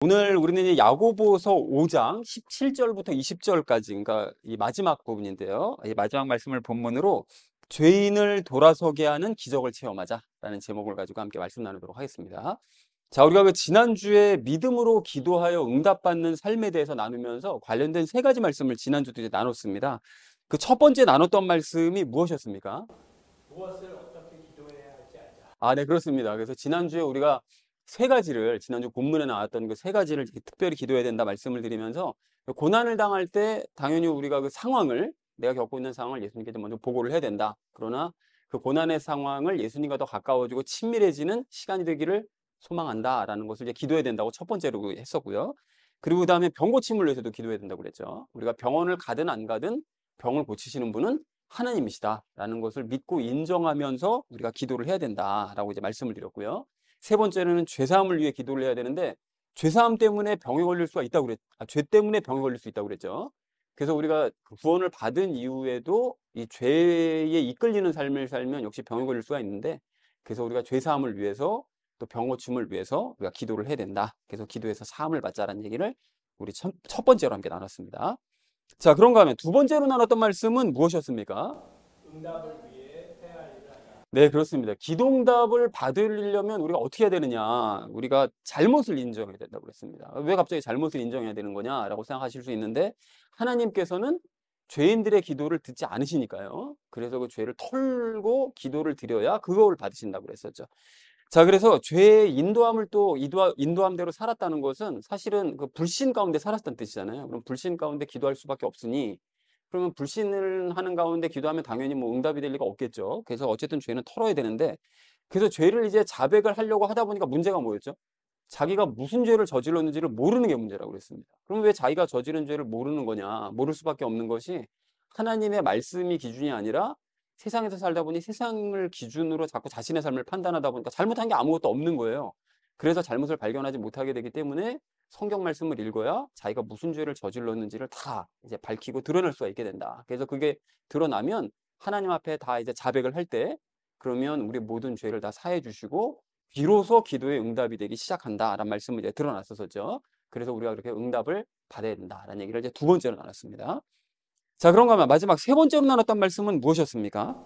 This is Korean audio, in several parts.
오늘 우리는 이제 야고보서 5장 17절부터 20절까지, 그러니까 이 마지막 부분인데요. 이 마지막 말씀을 본문으로 죄인을 돌아서게 하는 기적을 체험하자라는 제목을 가지고 함께 말씀 나누도록 하겠습니다. 자, 우리가 그 지난주에 믿음으로 기도하여 응답받는 삶에 대해서 나누면서 관련된 세 가지 말씀을 지난주도 이제 나눴습니다. 그 첫 번째 나눴던 말씀이 무엇이었습니까? 무엇을 어떻게 기도해야 할지 알자. 네, 그렇습니다. 그래서 지난주에 우리가 세 가지를, 지난주 본문에 나왔던 그 세 가지를 특별히 기도해야 된다 말씀을 드리면서, 고난을 당할 때 당연히 우리가 그 상황을, 내가 겪고 있는 상황을 예수님께 먼저 보고를 해야 된다. 그러나 그 고난의 상황을 예수님과 더 가까워지고 친밀해지는 시간이 되기를 소망한다라는 것을 이제 기도해야 된다고 첫 번째로 했었고요. 그리고 그다음에 병 고침을 위해서도 기도해야 된다고 그랬죠. 우리가 병원을 가든 안 가든 병을 고치시는 분은 하나님이시다라는 것을 믿고 인정하면서 우리가 기도를 해야 된다라고 이제 말씀을 드렸고요. 세 번째로는 죄사함을 위해 기도를 해야 되는데, 죄사함 때문에 병에 걸릴 수가 있다고 죄 때문에 병에 걸릴 수 있다고 그랬죠. 그래서 우리가 그 구원을 받은 이후에도 이 죄에 이끌리는 삶을 살면 역시 병에 걸릴 수가 있는데, 그래서 우리가 죄사함을 위해서 또 병 고침을 위해서 우리가 기도를 해야 된다. 그래서 기도해서 사함을 받자라는 얘기를 우리 첫 번째로 함께 나눴습니다. 자, 그런가 하면 두 번째로 나눴던 말씀은 무엇이었습니까? 응답을 위해 해야 할 일을 하자. 네, 그렇습니다. 기도응답을 받으려면 우리가 어떻게 해야 되느냐? 우리가 잘못을 인정해야 된다고 그랬습니다. 왜 갑자기 잘못을 인정해야 되는 거냐라고 생각하실 수 있는데, 하나님께서는 죄인들의 기도를 듣지 않으시니까요. 그래서 그 죄를 털고 기도를 드려야 그걸 받으신다고 그랬었죠. 자, 그래서 죄의 인도함을 또 인도함대로 살았다는 것은 사실은 그 불신 가운데 살았다는 뜻이잖아요. 그럼 불신 가운데 기도할 수밖에 없으니, 그러면 불신을 하는 가운데 기도하면 당연히 뭐 응답이 될 리가 없겠죠. 그래서 어쨌든 죄는 털어야 되는데, 그래서 죄를 이제 자백을 하려고 하다 보니까 문제가 뭐였죠? 자기가 무슨 죄를 저질렀는지를 모르는 게 문제라고 그랬습니다. 그럼 왜 자기가 저지른 죄를 모르는 거냐? 모를 수밖에 없는 것이 하나님의 말씀이 기준이 아니라 세상에서 살다 보니 세상을 기준으로 자꾸 자신의 삶을 판단하다 보니까 잘못한 게 아무것도 없는 거예요. 그래서 잘못을 발견하지 못하게 되기 때문에 성경 말씀을 읽어야 자기가 무슨 죄를 저질렀는지를 다 이제 밝히고 드러낼 수가 있게 된다. 그래서 그게 드러나면 하나님 앞에 다 이제 자백을 할 때, 그러면 우리 모든 죄를 다 사해 주시고 비로소 기도의 응답이 되기 시작한다라는 말씀을 이제 드러났었죠. 그래서 우리가 그렇게 응답을 받아야 된다라는 얘기를 이제 두 번째로 나눴습니다. 자, 그런가 하면 마지막 세 번째로 나눴던 말씀은 무엇이었습니까?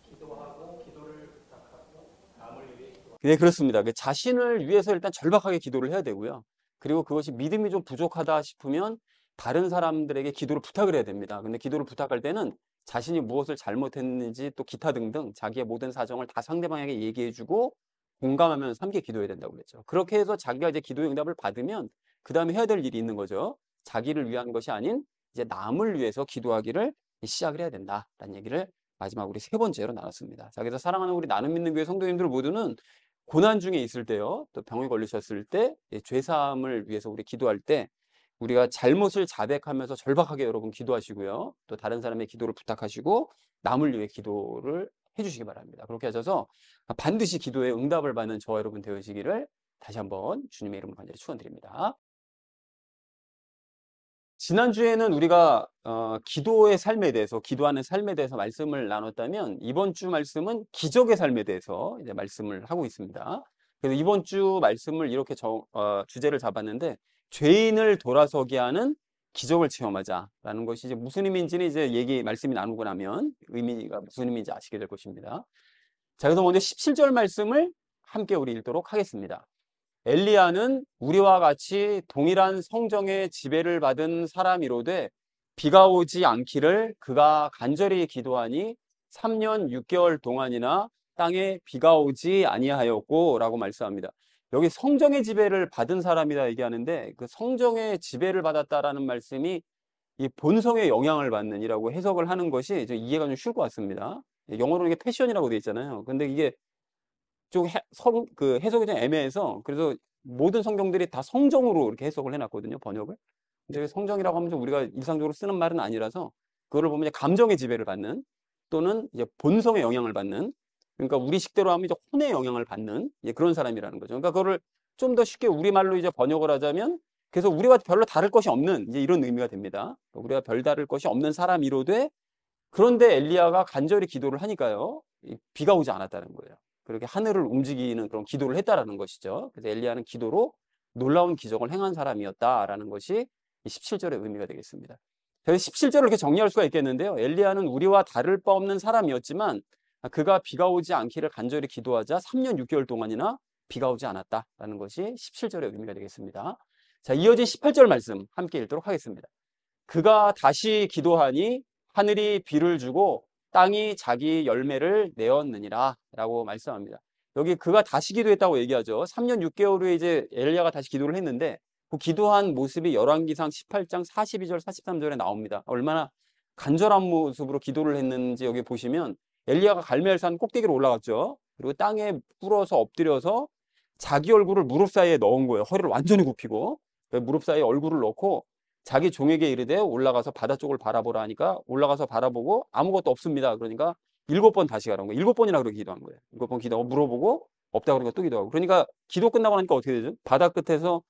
기도하고 기도를 부탁하고 남을 위해 기도하자. 네, 그렇습니다. 그 자신을 위해서 일단 절박하게 기도를 해야 되고요. 그리고 그것이 믿음이 좀 부족하다 싶으면 다른 사람들에게 기도를 부탁을 해야 됩니다. 근데 기도를 부탁할 때는 자신이 무엇을 잘못했는지 또 기타 등등 자기의 모든 사정을 다 상대방에게 얘기해주고 공감하면서 함께 기도해야 된다고 그랬죠. 그렇게 해서 자기가 이제 기도의 응답을 받으면 그 다음에 해야 될 일이 있는 거죠. 자기를 위한 것이 아닌 이제 남을 위해서 기도하기를 시작을 해야 된다라는 얘기를 마지막 우리 세 번째로 나눴습니다. 자, 그래서 사랑하는 우리 나눔 믿는 교회 성도님들 모두는 고난 중에 있을 때요, 또 병에 걸리셨을 때, 죄 사함을 위해서 우리 기도할 때 우리가 잘못을 자백하면서 절박하게 여러분 기도하시고요, 또 다른 사람의 기도를 부탁하시고 남을 위해 기도를 해주시기 바랍니다. 그렇게 하셔서 반드시 기도에 응답을 받는 저와 여러분 되시기를 다시 한번 주님의 이름으로 간절히 축원드립니다. 지난주에는 우리가 기도의 삶에 대해서, 기도하는 삶에 대해서 말씀을 나눴다면, 이번 주 말씀은 기적의 삶에 대해서 이제 말씀을 하고 있습니다. 그래서 이번 주 말씀을 이렇게 주제를 잡았는데, 죄인을 돌아서게 하는 기적을 체험하자라는 것이 이제 무슨 의미인지는 이제 말씀이 나누고 나면 의미가 무슨 의미인지 아시게 될 것입니다. 자, 그래서 먼저 17절 말씀을 함께 우리 읽도록 하겠습니다. 엘리야는 우리와 같이 동일한 성정의 지배를 받은 사람이로되 비가 오지 않기를 그가 간절히 기도하니 3년 6개월 동안이나 땅에 비가 오지 아니하였고 라고 말씀합니다. 여기 성정의 지배를 받은 사람이다 얘기하는데, 그 성정의 지배를 받았다라는 말씀이 이 본성의 영향을 받는 이라고 해석을 하는 것이 좀 이해가 좀 쉬울 것 같습니다. 영어로 이게 패션이라고 되어 있잖아요. 근데 이게 좀 그 해석이 좀 애매해서, 그래서 모든 성경들이 다 성정으로 이렇게 해석을 해놨거든요, 번역을. 근데 성정이라고 하면 좀 우리가 일상적으로 쓰는 말은 아니라서, 그거를 보면 이제 감정의 지배를 받는, 또는 이제 본성의 영향을 받는, 그러니까 우리 식대로 하면 이제 혼의 영향을 받는 그런 사람이라는 거죠. 그러니까 그거를 좀 더 쉽게 우리말로 이제 번역을 하자면, 그래서 우리가 별로 다를 것이 없는 이제 이런 의미가 됩니다. 우리가 별 다를 것이 없는 사람이로되, 그런데 엘리야가 간절히 기도를 하니까요, 비가 오지 않았다는 거예요. 그렇게 하늘을 움직이는 그런 기도를 했다라는 것이죠. 그래서 엘리야는 기도로 놀라운 기적을 행한 사람이었다라는 것이 이 17절의 의미가 되겠습니다. 그래서 17절을 이렇게 정리할 수가 있겠는데요. 엘리야는 우리와 다를 바 없는 사람이었지만 그가 비가 오지 않기를 간절히 기도하자 3년 6개월 동안이나 비가 오지 않았다라는 것이 17절의 의미가 되겠습니다. 자, 이어진 18절 말씀 함께 읽도록 하겠습니다. 그가 다시 기도하니 하늘이 비를 주고 땅이 자기 열매를 내었느니라 라고 말씀합니다. 여기 그가 다시 기도했다고 얘기하죠. 3년 6개월 후에 이제 엘리야가 다시 기도를 했는데 그 기도한 모습이 열왕기상 18장 42절 43절에 나옵니다. 얼마나 간절한 모습으로 기도를 했는지 여기 보시면 엘리야가 갈멜산 꼭대기로 올라갔죠. 그리고 땅에 꿇어서 엎드려서 자기 얼굴을 무릎 사이에 넣은 거예요. 허리를 완전히 굽히고 무릎 사이에 얼굴을 넣고 자기 종에게 이르되 올라가서 바다 쪽을 바라보라 하니까 올라가서 바라보고 아무것도 없습니다. 그러니까 7번 다시 가라는 거예요. 7번이나 그렇게 기도한 거예요. 7번 기도하고 물어보고 없다 그러니까 또 기도하고. 그러니까 기도 끝나고 나니까 어떻게 되죠? 바다 끝에서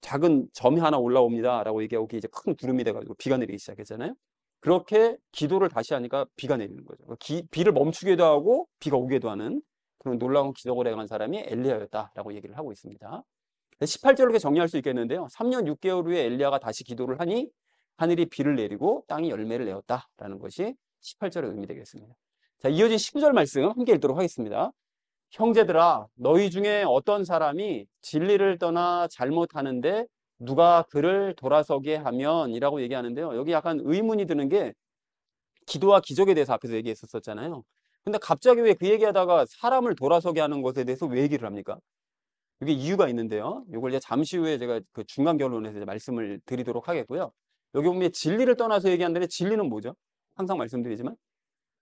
작은 점이 하나 올라옵니다 라고 얘기하고 이제 큰 구름이 돼가지고 비가 내리기 시작했잖아요. 그렇게 기도를 다시 하니까 비가 내리는 거죠. 비를 멈추기도 하고 비가 오기도 하는 그런 놀라운 기적을 행한 사람이 엘리야였다라고 얘기를 하고 있습니다. 18절로 이렇게 정리할 수 있겠는데요. 3년 6개월 후에 엘리야가 다시 기도를 하니 하늘이 비를 내리고 땅이 열매를 내었다라는 것이 18절의 의미 되겠습니다. 자, 이어진 19절 말씀 함께 읽도록 하겠습니다. 형제들아, 너희 중에 어떤 사람이 진리를 떠나 잘못하는데 누가 그를 돌아서게 하면 이라고 얘기하는데요. 여기 약간 의문이 드는 게 기도와 기적에 대해서 앞에서 얘기했었잖아요. 근데 갑자기 왜 그 얘기하다가 사람을 돌아서게 하는 것에 대해서 왜 얘기를 합니까? 이게 이유가 있는데요. 이걸 이제 잠시 후에 제가 그 중간 결론에서 이제 말씀을 드리도록 하겠고요. 여기 보면 진리를 떠나서 얘기하는데 진리는 뭐죠? 항상 말씀드리지만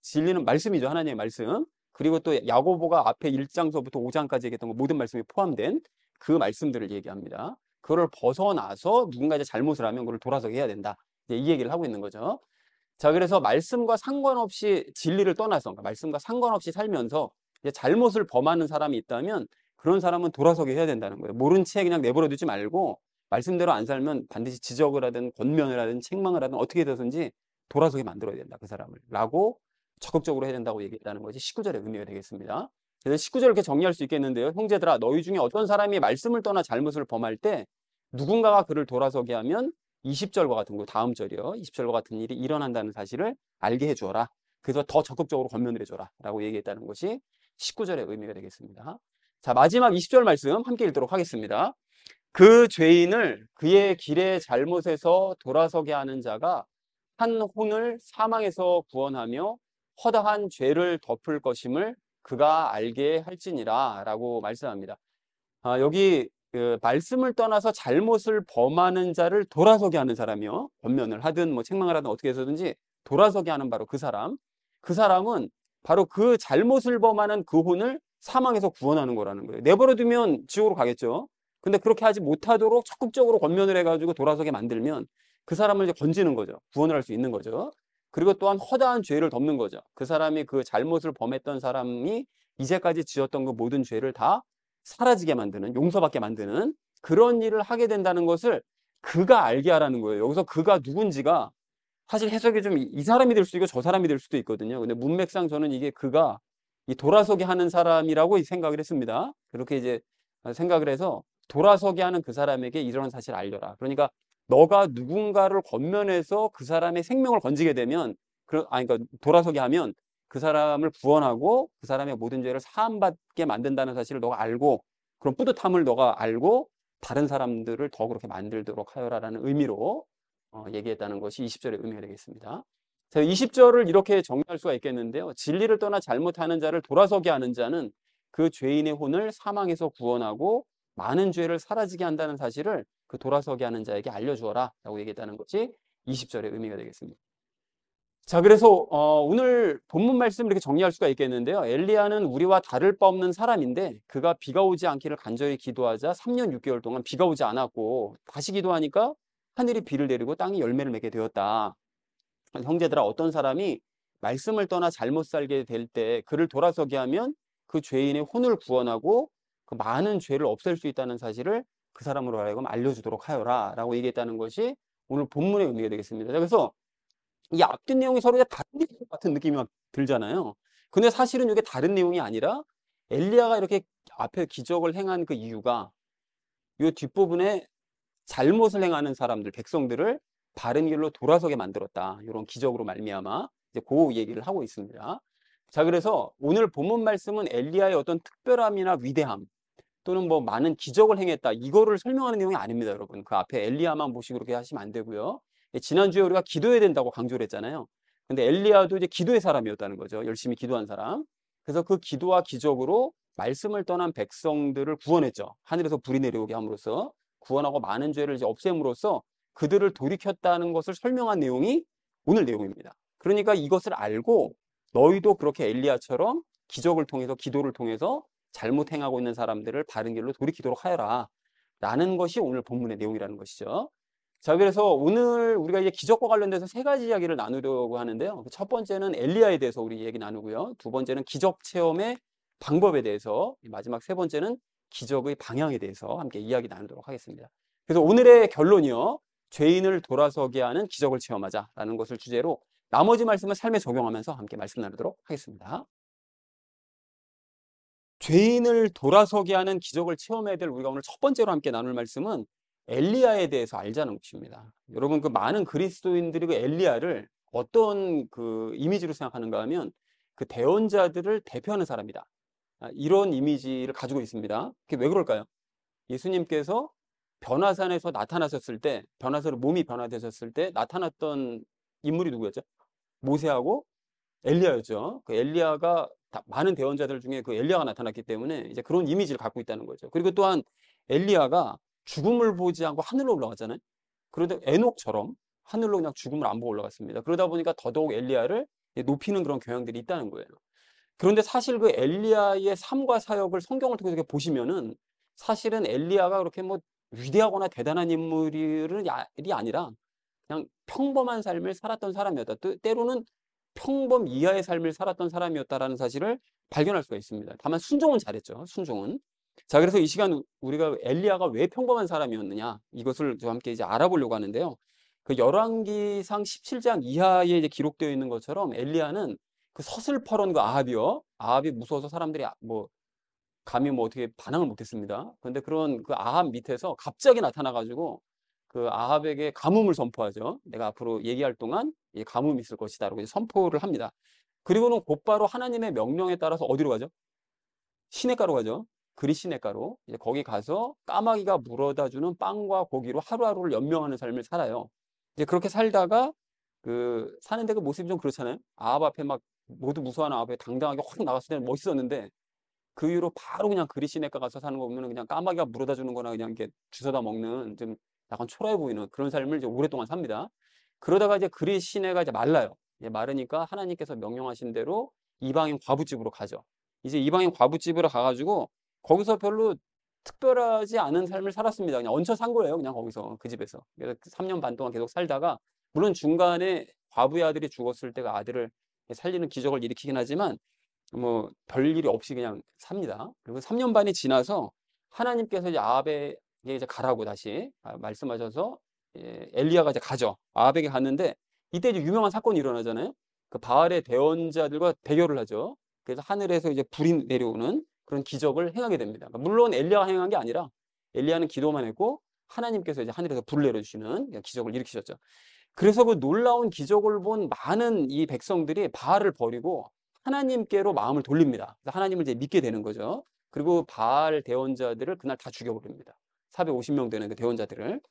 진리는 말씀이죠. 하나님의 말씀. 그리고 또 야고보가 앞에 1장서부터 5장까지 얘기했던 거 모든 말씀이 포함된 그 말씀들을 얘기합니다. 그거를 벗어나서 누군가 이제 잘못을 하면 그걸 돌아서게 해야 된다. 이제 이 얘기를 하고 있는 거죠. 자, 그래서 말씀과 상관없이 진리를 떠나서 그러니까 말씀과 상관없이 살면서 이제 잘못을 범하는 사람이 있다면 그런 사람은 돌아서게 해야 된다는 거예요. 모른 채 그냥 내버려 두지 말고 말씀대로 안 살면 반드시 지적을 하든 권면을 하든 책망을 하든 어떻게 해서든지 돌아서게 만들어야 된다. 그 사람을. 라고 적극적으로 해야 된다고 얘기했다는 것이 19절의 의미가 되겠습니다. 그래서 19절을 이렇게 정리할 수 있겠는데요. 형제들아, 너희 중에 어떤 사람이 말씀을 떠나 잘못을 범할 때 누군가가 그를 돌아서게 하면 20절과 같은 거, 다음 절이요. 20절과 같은 일이 일어난다는 사실을 알게 해주어라. 그래서 더 적극적으로 권면을 해줘라. 라고 얘기했다는 것이 19절의 의미가 되겠습니다. 자, 마지막 20절 말씀 함께 읽도록 하겠습니다. 그 죄인을 그의 길의 잘못에서 돌아서게 하는 자가 한 혼을 사망에서 구원하며 허다한 죄를 덮을 것임을 그가 알게 할지니라 라고 말씀합니다. 여기 그 말씀을 떠나서 잘못을 범하는 자를 돌아서게 하는 사람이요. 권면을 하든 뭐 책망을 하든 어떻게 해서든지 돌아서게 하는 바로 그 사람. 그 사람은 바로 그 잘못을 범하는 그 혼을 사망에서 구원하는 거라는 거예요. 내버려 두면 지옥으로 가겠죠. 근데 그렇게 하지 못하도록 적극적으로 권면을 해가지고 돌아서게 만들면 그 사람을 이제 건지는 거죠. 구원을 할 수 있는 거죠. 그리고 또한 허다한 죄를 덮는 거죠. 그 사람이 그 잘못을 범했던 사람이 이제까지 지었던 그 모든 죄를 다 사라지게 만드는, 용서받게 만드는 그런 일을 하게 된다는 것을 그가 알게 하라는 거예요. 여기서 그가 누군지가 사실 해석이 좀 이 사람이 될 수도 있고 저 사람이 될 수도 있거든요. 근데 문맥상 저는 이게 그가 이 돌아서게 하는 사람이라고 생각을 했습니다. 그렇게 이제 생각을 해서 돌아서게 하는 그 사람에게 이런 사실을 알려라. 그러니까 너가 누군가를 권면해서 그 사람의 생명을 건지게 되면, 그러니까 돌아서게 하면 그 사람을 구원하고 그 사람의 모든 죄를 사함받게 만든다는 사실을 너가 알고 그런 뿌듯함을 너가 알고 다른 사람들을 더 그렇게 만들도록 하여라라는 의미로 얘기했다는 것이 20절의 의미가 되겠습니다. 자, 20절을 이렇게 정리할 수가 있겠는데요. 진리를 떠나 잘못하는 자를 돌아서게 하는 자는 그 죄인의 혼을 사망에서 구원하고 많은 죄를 사라지게 한다는 사실을 그 돌아서게 하는 자에게 알려주어라 라고 얘기했다는 것이 20절의 의미가 되겠습니다. 자, 그래서 오늘 본문 말씀 이렇게 정리할 수가 있겠는데요. 엘리야는 우리와 다를 바 없는 사람인데 그가 비가 오지 않기를 간절히 기도하자 3년 6개월 동안 비가 오지 않았고 다시 기도하니까 하늘이 비를 내리고 땅이 열매를 맺게 되었다. 형제들아, 어떤 사람이 말씀을 떠나 잘못 살게 될 때 그를 돌아서게 하면 그 죄인의 혼을 구원하고 그 많은 죄를 없앨 수 있다는 사실을 그 사람으로 하여금 알려주도록 하여라 라고 얘기했다는 것이 오늘 본문의 의미가 되겠습니다. 그래서 이 앞뒤 내용이 서로 다른 내용 같은 느낌이 막 들잖아요. 근데 사실은 이게 다른 내용이 아니라 엘리야가 이렇게 앞에 기적을 행한 그 이유가 이 뒷부분에 잘못을 행하는 사람들, 백성들을 바른 길로 돌아서게 만들었다. 이런 기적으로 말미암아 이제 그 얘기를 하고 있습니다. 자, 그래서 오늘 본문 말씀은 엘리야의 어떤 특별함이나 위대함 또는 뭐 많은 기적을 행했다. 이거를 설명하는 내용이 아닙니다, 여러분. 그 앞에 엘리야만 보시고 그렇게 하시면 안 되고요. 지난주에 우리가 기도해야 된다고 강조를 했잖아요. 근데 엘리야도 이제 기도의 사람이었다는 거죠. 열심히 기도한 사람. 그래서 그 기도와 기적으로 말씀을 떠난 백성들을 구원했죠. 하늘에서 불이 내려오게 함으로써 구원하고 많은 죄를 이제 없앰으로써 그들을 돌이켰다는 것을 설명한 내용이 오늘 내용입니다. 그러니까 이것을 알고 너희도 그렇게 엘리야처럼 기적을 통해서 기도를 통해서 잘못 행하고 있는 사람들을 바른 길로 돌이키도록 하여라. 라는 것이 오늘 본문의 내용이라는 것이죠. 자, 그래서 오늘 우리가 이제 기적과 관련돼서 세 가지 이야기를 나누려고 하는데요. 첫 번째는 엘리야에 대해서 우리 얘기 나누고요. 두 번째는 기적 체험의 방법에 대해서, 마지막 세 번째는 기적의 방향에 대해서 함께 이야기 나누도록 하겠습니다. 그래서 오늘의 결론이요. 죄인을 돌아서게 하는 기적을 체험하자라는 것을 주제로 나머지 말씀을 삶에 적용하면서 함께 말씀 나누도록 하겠습니다. 죄인을 돌아서게 하는 기적을 체험해야 될 우리가 오늘 첫 번째로 함께 나눌 말씀은 엘리야에 대해서 알자는 것입니다. 여러분, 그 많은 그리스도인들이 그 엘리야를 어떤 그 이미지로 생각하는가 하면 그 대언자들을 대표하는 사람이다. 이런 이미지를 가지고 있습니다. 그게 왜 그럴까요? 예수님께서 변화산에서 나타나셨을 때, 변화산으로 몸이 변화되셨을 때 나타났던 인물이 누구였죠? 모세하고 엘리야였죠. 그 엘리야가 많은 대언자들 중에 그 엘리야가 나타났기 때문에 이제 그런 이미지를 갖고 있다는 거죠. 그리고 또한 엘리야가 죽음을 보지 않고 하늘로 올라갔잖아요. 그러다 에녹처럼 하늘로 그냥 죽음을 안 보고 올라갔습니다. 그러다 보니까 더더욱 엘리야를 높이는 그런 경향들이 있다는 거예요. 그런데 사실 그 엘리야의 삶과 사역을 성경을 통해서 이렇게 보시면은 사실은 엘리야가 그렇게 뭐 위대하거나 대단한 인물이 아니라 그냥 평범한 삶을 살았던 사람이었다. 때로는 평범 이하의 삶을 살았던 사람이었다라는 사실을 발견할 수가 있습니다. 다만 순종은 잘했죠. 순종은. 자, 그래서 이 시간 우리가 엘리야가 왜 평범한 사람이었느냐 이것을 좀 함께 이제 알아보려고 하는데요. 그 열왕기상 17장 이하에 이제 기록되어 있는 것처럼 엘리야는 그 서슬퍼런 그 아합이요. 아합이 무서워서 사람들이 뭐 감히 뭐 어떻게 반항을 못했습니다. 그런데 그런 그 아합 밑에서 갑자기 나타나가지고 그 아합에게 가뭄을 선포하죠. 내가 앞으로 얘기할 동안 이 가뭄이 있을 것이다라고 선포를 합니다. 그리고는 곧바로 하나님의 명령에 따라서 어디로 가죠? 시냇가로 가죠. 그리 시냇가로. 이제 거기 가서 까마귀가 물어다 주는 빵과 고기로 하루하루를 연명하는 삶을 살아요. 이제 그렇게 살다가 그 사는데 그 모습이 좀 그렇잖아요. 아합 앞에 막 모두 무서워하는 아합에 당당하게 확 나갔을 때는 멋있었는데 그 이후로 바로 그냥 그리 시냇가 가서 사는 거 보면 그냥 까마귀가 물어다 주는 거나 그냥 이렇게 주워다 먹는 좀 약간 초라해 보이는 그런 삶을 이제 오랫동안 삽니다. 그러다가 이제 그리 시내가 이제 말라요. 이제 마르니까 하나님께서 명령하신 대로 이방인 과부집으로 가죠. 이제 이방인 과부집으로 가가지고 거기서 별로 특별하지 않은 삶을 살았습니다. 그냥 얹혀 산 거예요. 그냥 거기서 그 집에서. 그래서 3년 반 동안 계속 살다가 물론 중간에 과부의 아들이 죽었을 때가 아들을 살리는 기적을 일으키긴 하지만 뭐 별일이 없이 그냥 삽니다. 그리고 3년 반이 지나서 하나님께서 이제 아합에게 이제 가라고 다시 말씀하셔서 엘리야가 이제 가죠. 아합에게 갔는데 이때 이제 유명한 사건이 일어나잖아요. 그 바알의 대언자들과 대결을 하죠. 그래서 하늘에서 이제 불이 내려오는 그런 기적을 행하게 됩니다. 물론 엘리야가 행한 게 아니라 엘리야는 기도만 했고 하나님께서 이제 하늘에서 불을 내려주시는 기적을 일으키셨죠. 그래서 그 놀라운 기적을 본 많은 이 백성들이 바알을 버리고 하나님께로 마음을 돌립니다. 그래서 하나님을 이제 믿게 되는 거죠. 그리고 바알 대언자들을 그날 다 죽여버립니다. 450명 되는 그 대언자들을.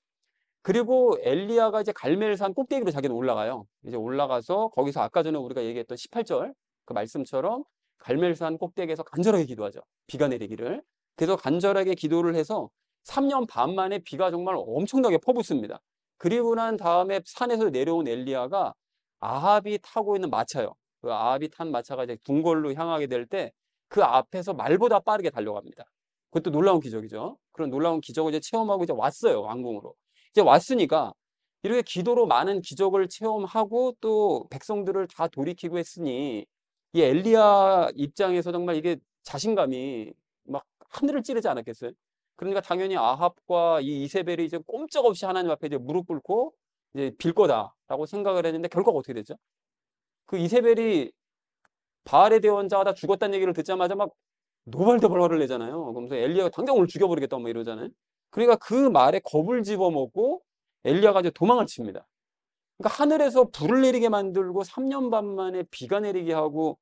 그리고 엘리야가 이제 갈멜산 꼭대기로 자기는 올라가요. 이제 올라가서 거기서 아까 전에 우리가 얘기했던 18절 그 말씀처럼 갈멜산 꼭대기에서 간절하게 기도하죠. 비가 내리기를. 그래서 간절하게 기도를 해서 3년 반 만에 비가 정말 엄청나게 퍼붓습니다. 그리고 난 다음에 산에서 내려온 엘리야가 아합이 타고 있는 마차요. 그 아합이 탄 마차가 이제 궁궐로 향하게 될 때 그 앞에서 말보다 빠르게 달려갑니다. 그것도 놀라운 기적이죠. 그런 놀라운 기적을 이제 체험하고 이제 왔어요. 왕궁으로. 이제 왔으니까 이렇게 기도로 많은 기적을 체험하고 또 백성들을 다 돌이키고 했으니 이 엘리야 입장에서 정말 이게 자신감이 막 하늘을 찌르지 않았겠어요? 그러니까 당연히 아합과 이 이세벨이 이제 꼼짝없이 하나님 앞에 이제 무릎 꿇고 이제 빌 거다라고 생각을 했는데 결과가 어떻게 됐죠? 그 이세벨이 바알의 대원자가 다 죽었다는 얘기를 듣자마자 막 노발대발 화를 내잖아요. 그러면서 엘리야가 당장 오늘 죽여버리겠다 뭐 이러잖아요. 그러니까 그 말에 겁을 집어먹고 엘리야가 이제 도망을 칩니다. 그러니까 하늘에서 불을 내리게 만들고 3년 반 만에 비가 내리게 하고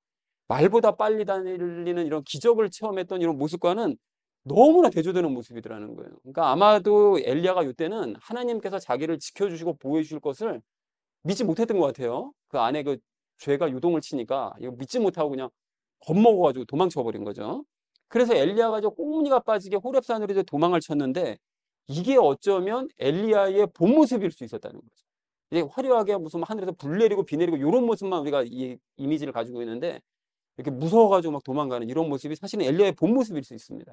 말보다 빨리 달리는 이런 기적을 체험했던 이런 모습과는 너무나 대조되는 모습이더라는 거예요. 그러니까 아마도 엘리야가 이때는 하나님께서 자기를 지켜주시고 보호해 주실 것을 믿지 못했던 것 같아요. 그 안에 그 죄가 유동을 치니까 이거 믿지 못하고 그냥 겁먹어가지고 도망쳐 버린 거죠. 그래서 엘리야가 저 꽁무니가 빠지게 호렙산으로 이제 도망을 쳤는데 이게 어쩌면 엘리야의 본 모습일 수 있었다는 거죠. 이게 화려하게 무슨 하늘에서 불 내리고 비 내리고 이런 모습만 우리가 이 이미지를 가지고 있는데 이렇게 무서워가지고 막 도망가는 이런 모습이 사실은 엘리야의 본 모습일 수 있습니다.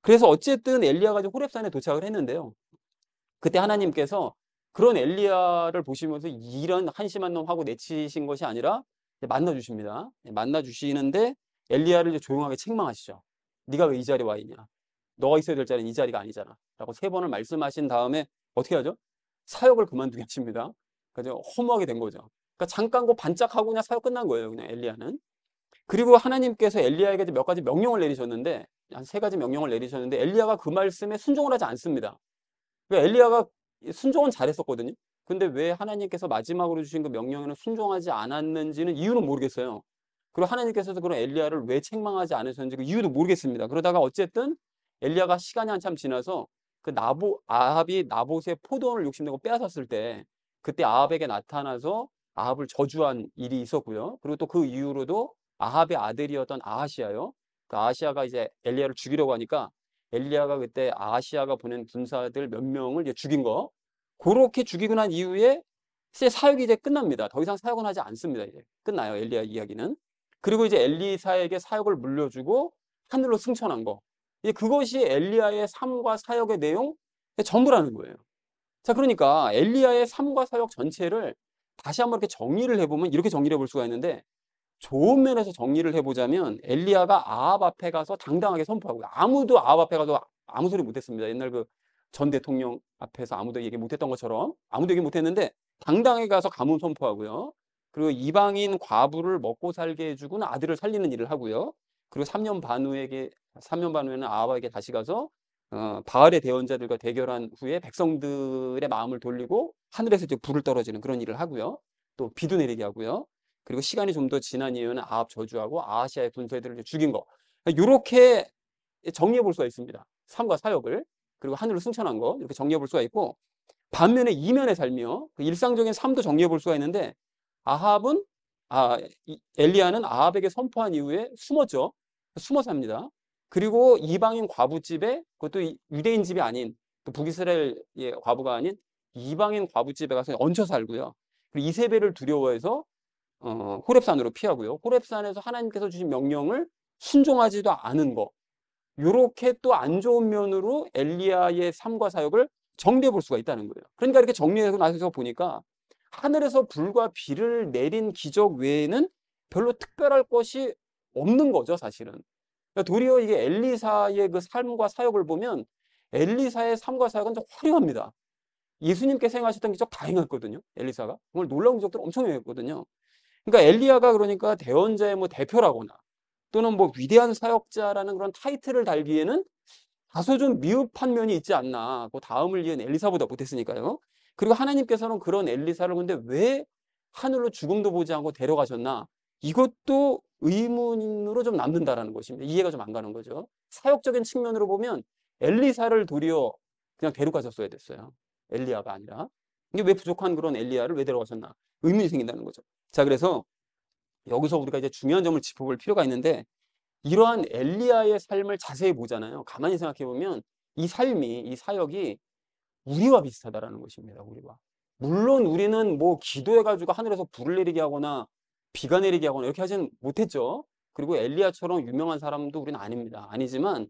그래서 어쨌든 엘리야가 이제 호렙산에 도착을 했는데요. 그때 하나님께서 그런 엘리야를 보시면서 이런 한심한 놈 하고 내치신 것이 아니라 만나 주십니다. 만나 주시는데 엘리야를 이제 조용하게 책망하시죠. 네가 왜 이 자리에 와 있냐? 너가 있어야 될 자리는 이 자리가 아니잖아. 라고 3번을 말씀하신 다음에 어떻게 하죠? 사역을 그만두게 하십니다. 그래서 허무하게 된 거죠. 그러니까 잠깐 그 반짝하고 그냥 사역 끝난 거예요. 그냥 엘리야는. 그리고 하나님께서 엘리야에게 몇 가지 명령을 내리셨는데 한 3가지 명령을 내리셨는데 엘리야가 그 말씀에 순종을 하지 않습니다. 그러니까 엘리야가 순종은 잘했었거든요. 근데 왜 하나님께서 마지막으로 주신 그 명령에는 순종하지 않았는지는 이유는 모르겠어요. 그리고 하나님께서도 그런 엘리야를 왜 책망하지 않으셨는지 그 이유도 모르겠습니다. 그러다가 어쨌든 엘리야가 시간이 한참 지나서 그 아합이 나봇의 포도원을 욕심내고 빼앗았을 때 그때 아합에게 나타나서 아합을 저주한 일이 있었고요. 그리고 또 그 이후로도 아합의 아들이었던 아하시아요. 그 아하시아가 이제 엘리야를 죽이려고 하니까 엘리야가 그때 아하시아가 보낸 군사들 몇 명을 이제 죽인 거. 그렇게 죽이고 난 이후에 이제 사역이 이제 끝납니다. 더 이상 사역은 하지 않습니다. 이제 끝나요. 엘리야 이야기는. 그리고 이제 엘리사에게 사역을 물려주고 하늘로 승천한 거. 이제 그것이 엘리야의 삶과 사역의 내용 전부라는 거예요. 자, 그러니까 엘리야의 삶과 사역 전체를 다시 한번 이렇게 정리를 해보면 이렇게 정리를 해볼 수가 있는데 좋은 면에서 정리를 해보자면 엘리야가 아합 앞에 가서 당당하게 선포하고요. 아무도 아합 앞에 가서 아무 소리 못했습니다. 옛날 그 전 대통령 앞에서 아무도 얘기 못했던 것처럼 아무도 얘기 못했는데 당당하게 가서 가문 선포하고요. 그리고 이방인 과부를 먹고 살게 해주고는 아들을 살리는 일을 하고요. 그리고 3년 반 후에는 아합에게 다시 가서 바알의 대언자들과 대결한 후에 백성들의 마음을 돌리고 하늘에서 이제 불을 떨어지는 그런 일을 하고요. 또 비도 내리게 하고요. 그리고 시간이 좀 더 지난 이후에는 아합 저주하고 아하시아의 군사들을 죽인 거. 이렇게 정리해 볼 수가 있습니다. 삶과 사역을. 그리고 하늘로 승천한 거. 이렇게 정리해 볼 수가 있고 반면에 이면의 삶이요. 그 일상적인 삶도 정리해 볼 수가 있는데 아합은 엘리야는 아합에게 선포한 이후에 숨었죠. 숨어 삽니다. 그리고 이방인 과부집에 그것도 유대인 집이 아닌 또 북이스라엘의 과부가 아닌 이방인 과부집에 가서 얹혀 살고요. 그리고 이세벨을 두려워해서 호렙산으로 피하고요. 호렙산에서 하나님께서 주신 명령을 순종하지도 않은 거. 요렇게 또 안 좋은 면으로 엘리야의 삶과 사역을 정리해 볼 수가 있다는 거예요. 그러니까 이렇게 정리해서 나서 보니까 하늘에서 불과 비를 내린 기적 외에는 별로 특별할 것이 없는 거죠, 사실은. 그러니까 도리어 이게 엘리사의 그 삶과 사역을 보면 엘리사의 삶과 사역은 좀 화려합니다. 예수님께서 행하셨던 기적 다 행했거든요, 엘리사가. 정말 놀라운 기적들 엄청 행했거든요. 그러니까 엘리야가 그러니까 대언자의 뭐 대표라거나 또는 뭐 위대한 사역자라는 그런 타이틀을 달기에는 다소 좀 미흡한 면이 있지 않나. 그 다음을 이은 엘리사보다 못했으니까요. 그리고 하나님께서는 그런 엘리사를 근데 왜 하늘로 죽음도 보지 않고 데려가셨나? 이것도 의문으로 좀 남는다라는 것입니다. 이해가 좀 안 가는 거죠. 사역적인 측면으로 보면 엘리사를 도리어 그냥 데려가셨어야 됐어요. 엘리야가 아니라. 이게 왜 부족한 그런 엘리야를 왜 데려가셨나? 의문이 생긴다는 거죠. 자, 그래서 여기서 우리가 이제 중요한 점을 짚어볼 필요가 있는데 이러한 엘리야의 삶을 자세히 보잖아요. 가만히 생각해 보면 이 삶이, 이 사역이 우리와 비슷하다라는 것입니다. 우리와. 물론 우리는 뭐 기도해가지고 하늘에서 불을 내리게 하거나 비가 내리게 하거나 이렇게 하지는 못했죠. 그리고 엘리야처럼 유명한 사람도 우리는 아닙니다. 아니지만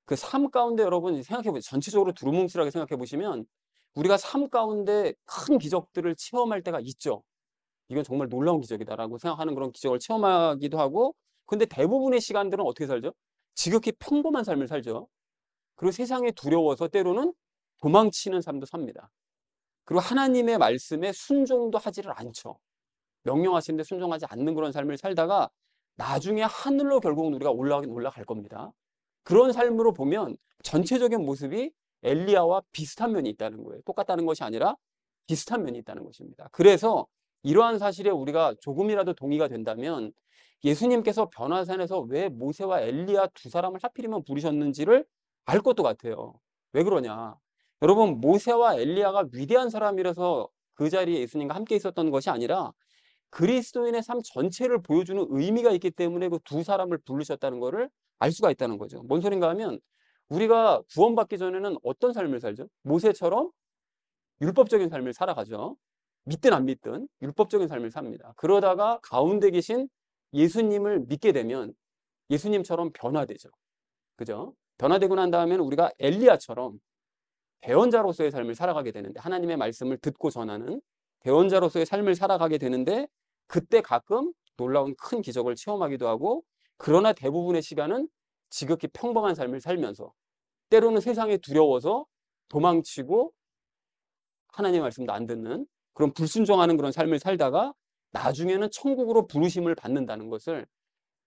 그 삶 가운데 여러분 생각해 보세요. 전체적으로 두루뭉실하게 생각해 보시면 우리가 삶 가운데 큰 기적들을 체험할 때가 있죠. 이건 정말 놀라운 기적이다라고 생각하는 그런 기적을 체험하기도 하고 근데 대부분의 시간들은 어떻게 살죠? 지극히 평범한 삶을 살죠. 그리고 세상에 두려워서 때로는 도망치는 삶도 삽니다. 그리고 하나님의 말씀에 순종도 하지를 않죠. 명령하시는데 순종하지 않는 그런 삶을 살다가 나중에 하늘로 결국은 우리가 올라가긴 올라갈 겁니다. 그런 삶으로 보면 전체적인 모습이 엘리야와 비슷한 면이 있다는 거예요. 똑같다는 것이 아니라 비슷한 면이 있다는 것입니다. 그래서 이러한 사실에 우리가 조금이라도 동의가 된다면 예수님께서 변화산에서 왜 모세와 엘리야 두 사람을 하필이면 부르셨는지를 알 것도 같아요. 왜 그러냐? 여러분, 모세와 엘리야가 위대한 사람이라서 그 자리에 예수님과 함께 있었던 것이 아니라 그리스도인의 삶 전체를 보여주는 의미가 있기 때문에 그 두 사람을 부르셨다는 것을 알 수가 있다는 거죠. 뭔 소린가 하면 우리가 구원받기 전에는 어떤 삶을 살죠? 모세처럼 율법적인 삶을 살아가죠. 믿든 안 믿든 율법적인 삶을 삽니다. 그러다가 가운데 계신 예수님을 믿게 되면 예수님처럼 변화되죠. 그죠? 변화되고 난 다음에는 우리가 엘리야처럼 대언자로서의 삶을 살아가게 되는데, 하나님의 말씀을 듣고 전하는 대언자로서의 삶을 살아가게 되는데, 그때 가끔 놀라운 큰 기적을 체험하기도 하고, 그러나 대부분의 시간은 지극히 평범한 삶을 살면서 때로는 세상에 두려워서 도망치고 하나님의 말씀도 안 듣는 그런 불순종하는 그런 삶을 살다가 나중에는 천국으로 부르심을 받는다는 것을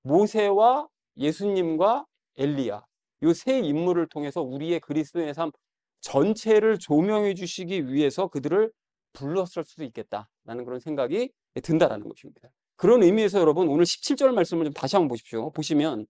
모세와 예수님과 엘리야, 이 세 인물을 통해서 우리의 그리스도인의 삶 전체를 조명해 주시기 위해서 그들을 불렀을 수도 있겠다라는 그런 생각이 든다라는 것입니다. 그런 의미에서 여러분, 오늘 17절 말씀을 좀 다시 한번 보십시오. 보시면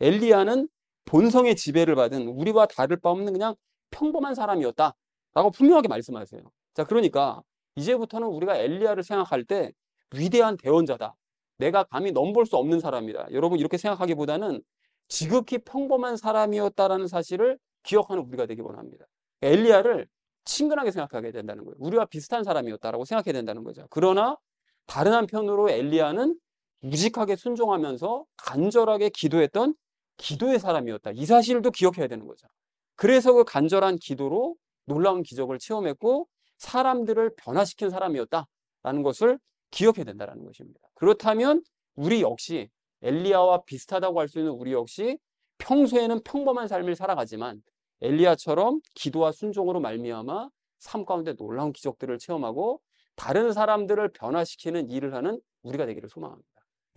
엘리야는 본성의 지배를 받은 우리와 다를 바 없는 그냥 평범한 사람이었다라고 분명하게 말씀하세요. 자, 그러니까 이제부터는 우리가 엘리야를 생각할 때 위대한 대언자다, 내가 감히 넘볼 수 없는 사람이다, 여러분 이렇게 생각하기보다는 지극히 평범한 사람이었다라는 사실을 기억하는 우리가 되기 원합니다. 엘리야를 친근하게 생각하게 된다는 거예요. 우리와 비슷한 사람이었다라고 생각해야 된다는 거죠. 그러나 다른 한편으로 엘리야는 무직하게 순종하면서 간절하게 기도했던 기도의 사람이었다, 이 사실도 기억해야 되는 거죠. 그래서 그 간절한 기도로 놀라운 기적을 체험했고 사람들을 변화시킨 사람이었다라는 것을 기억해야 된다는 것입니다. 그렇다면 우리 역시 엘리야와 비슷하다고 할 수 있는 우리 역시 평소에는 평범한 삶을 살아가지만 엘리야처럼 기도와 순종으로 말미암아 삶 가운데 놀라운 기적들을 체험하고 다른 사람들을 변화시키는 일을 하는 우리가 되기를 소망합니다.